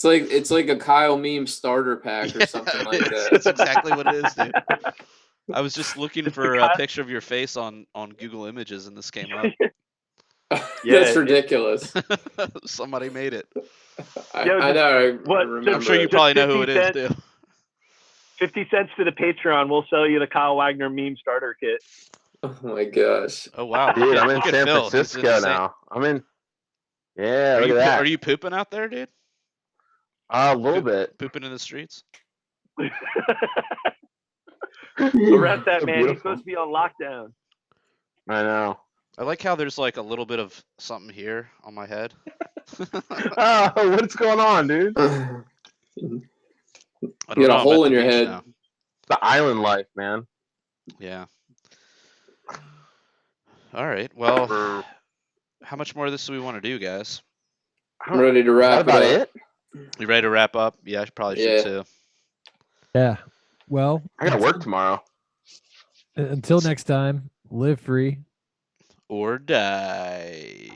[SPEAKER 4] It's like a Kyle meme starter pack or something like that.
[SPEAKER 1] That's exactly what it is, dude. I was just looking for a picture of your face on Google Images, and this came up.
[SPEAKER 4] That's ridiculous.
[SPEAKER 1] Somebody made it.
[SPEAKER 4] I know. I remember.
[SPEAKER 1] I'm sure you probably know who it is, too.
[SPEAKER 5] 50 cents to the Patreon. We'll sell you the Kyle Wagner meme starter kit.
[SPEAKER 4] Oh my gosh.
[SPEAKER 1] Oh wow,
[SPEAKER 3] dude! I'm in
[SPEAKER 1] look at
[SPEAKER 3] San
[SPEAKER 1] Phil.
[SPEAKER 3] Francisco now. I'm in. Yeah, look at that.
[SPEAKER 1] Are you pooping out there, dude?
[SPEAKER 3] A little bit.
[SPEAKER 1] Pooping in the streets.
[SPEAKER 5] Arrest that
[SPEAKER 3] So
[SPEAKER 5] man.
[SPEAKER 3] beautiful.
[SPEAKER 5] He's supposed to be on lockdown.
[SPEAKER 3] I know.
[SPEAKER 1] I like how there's like a little bit of something here on my head.
[SPEAKER 3] Oh, what's going on, dude?
[SPEAKER 4] You got a hole in your head.
[SPEAKER 1] Now.
[SPEAKER 3] The island life, man.
[SPEAKER 1] Yeah. All right. Well, how much more of this do we want to do, guys?
[SPEAKER 4] I'm ready to wrap
[SPEAKER 3] about
[SPEAKER 4] it up.
[SPEAKER 1] You ready to wrap up? Yeah, I probably should too.
[SPEAKER 2] Yeah. Well,
[SPEAKER 3] I gotta work tomorrow.
[SPEAKER 2] Until next time, live free
[SPEAKER 1] or die.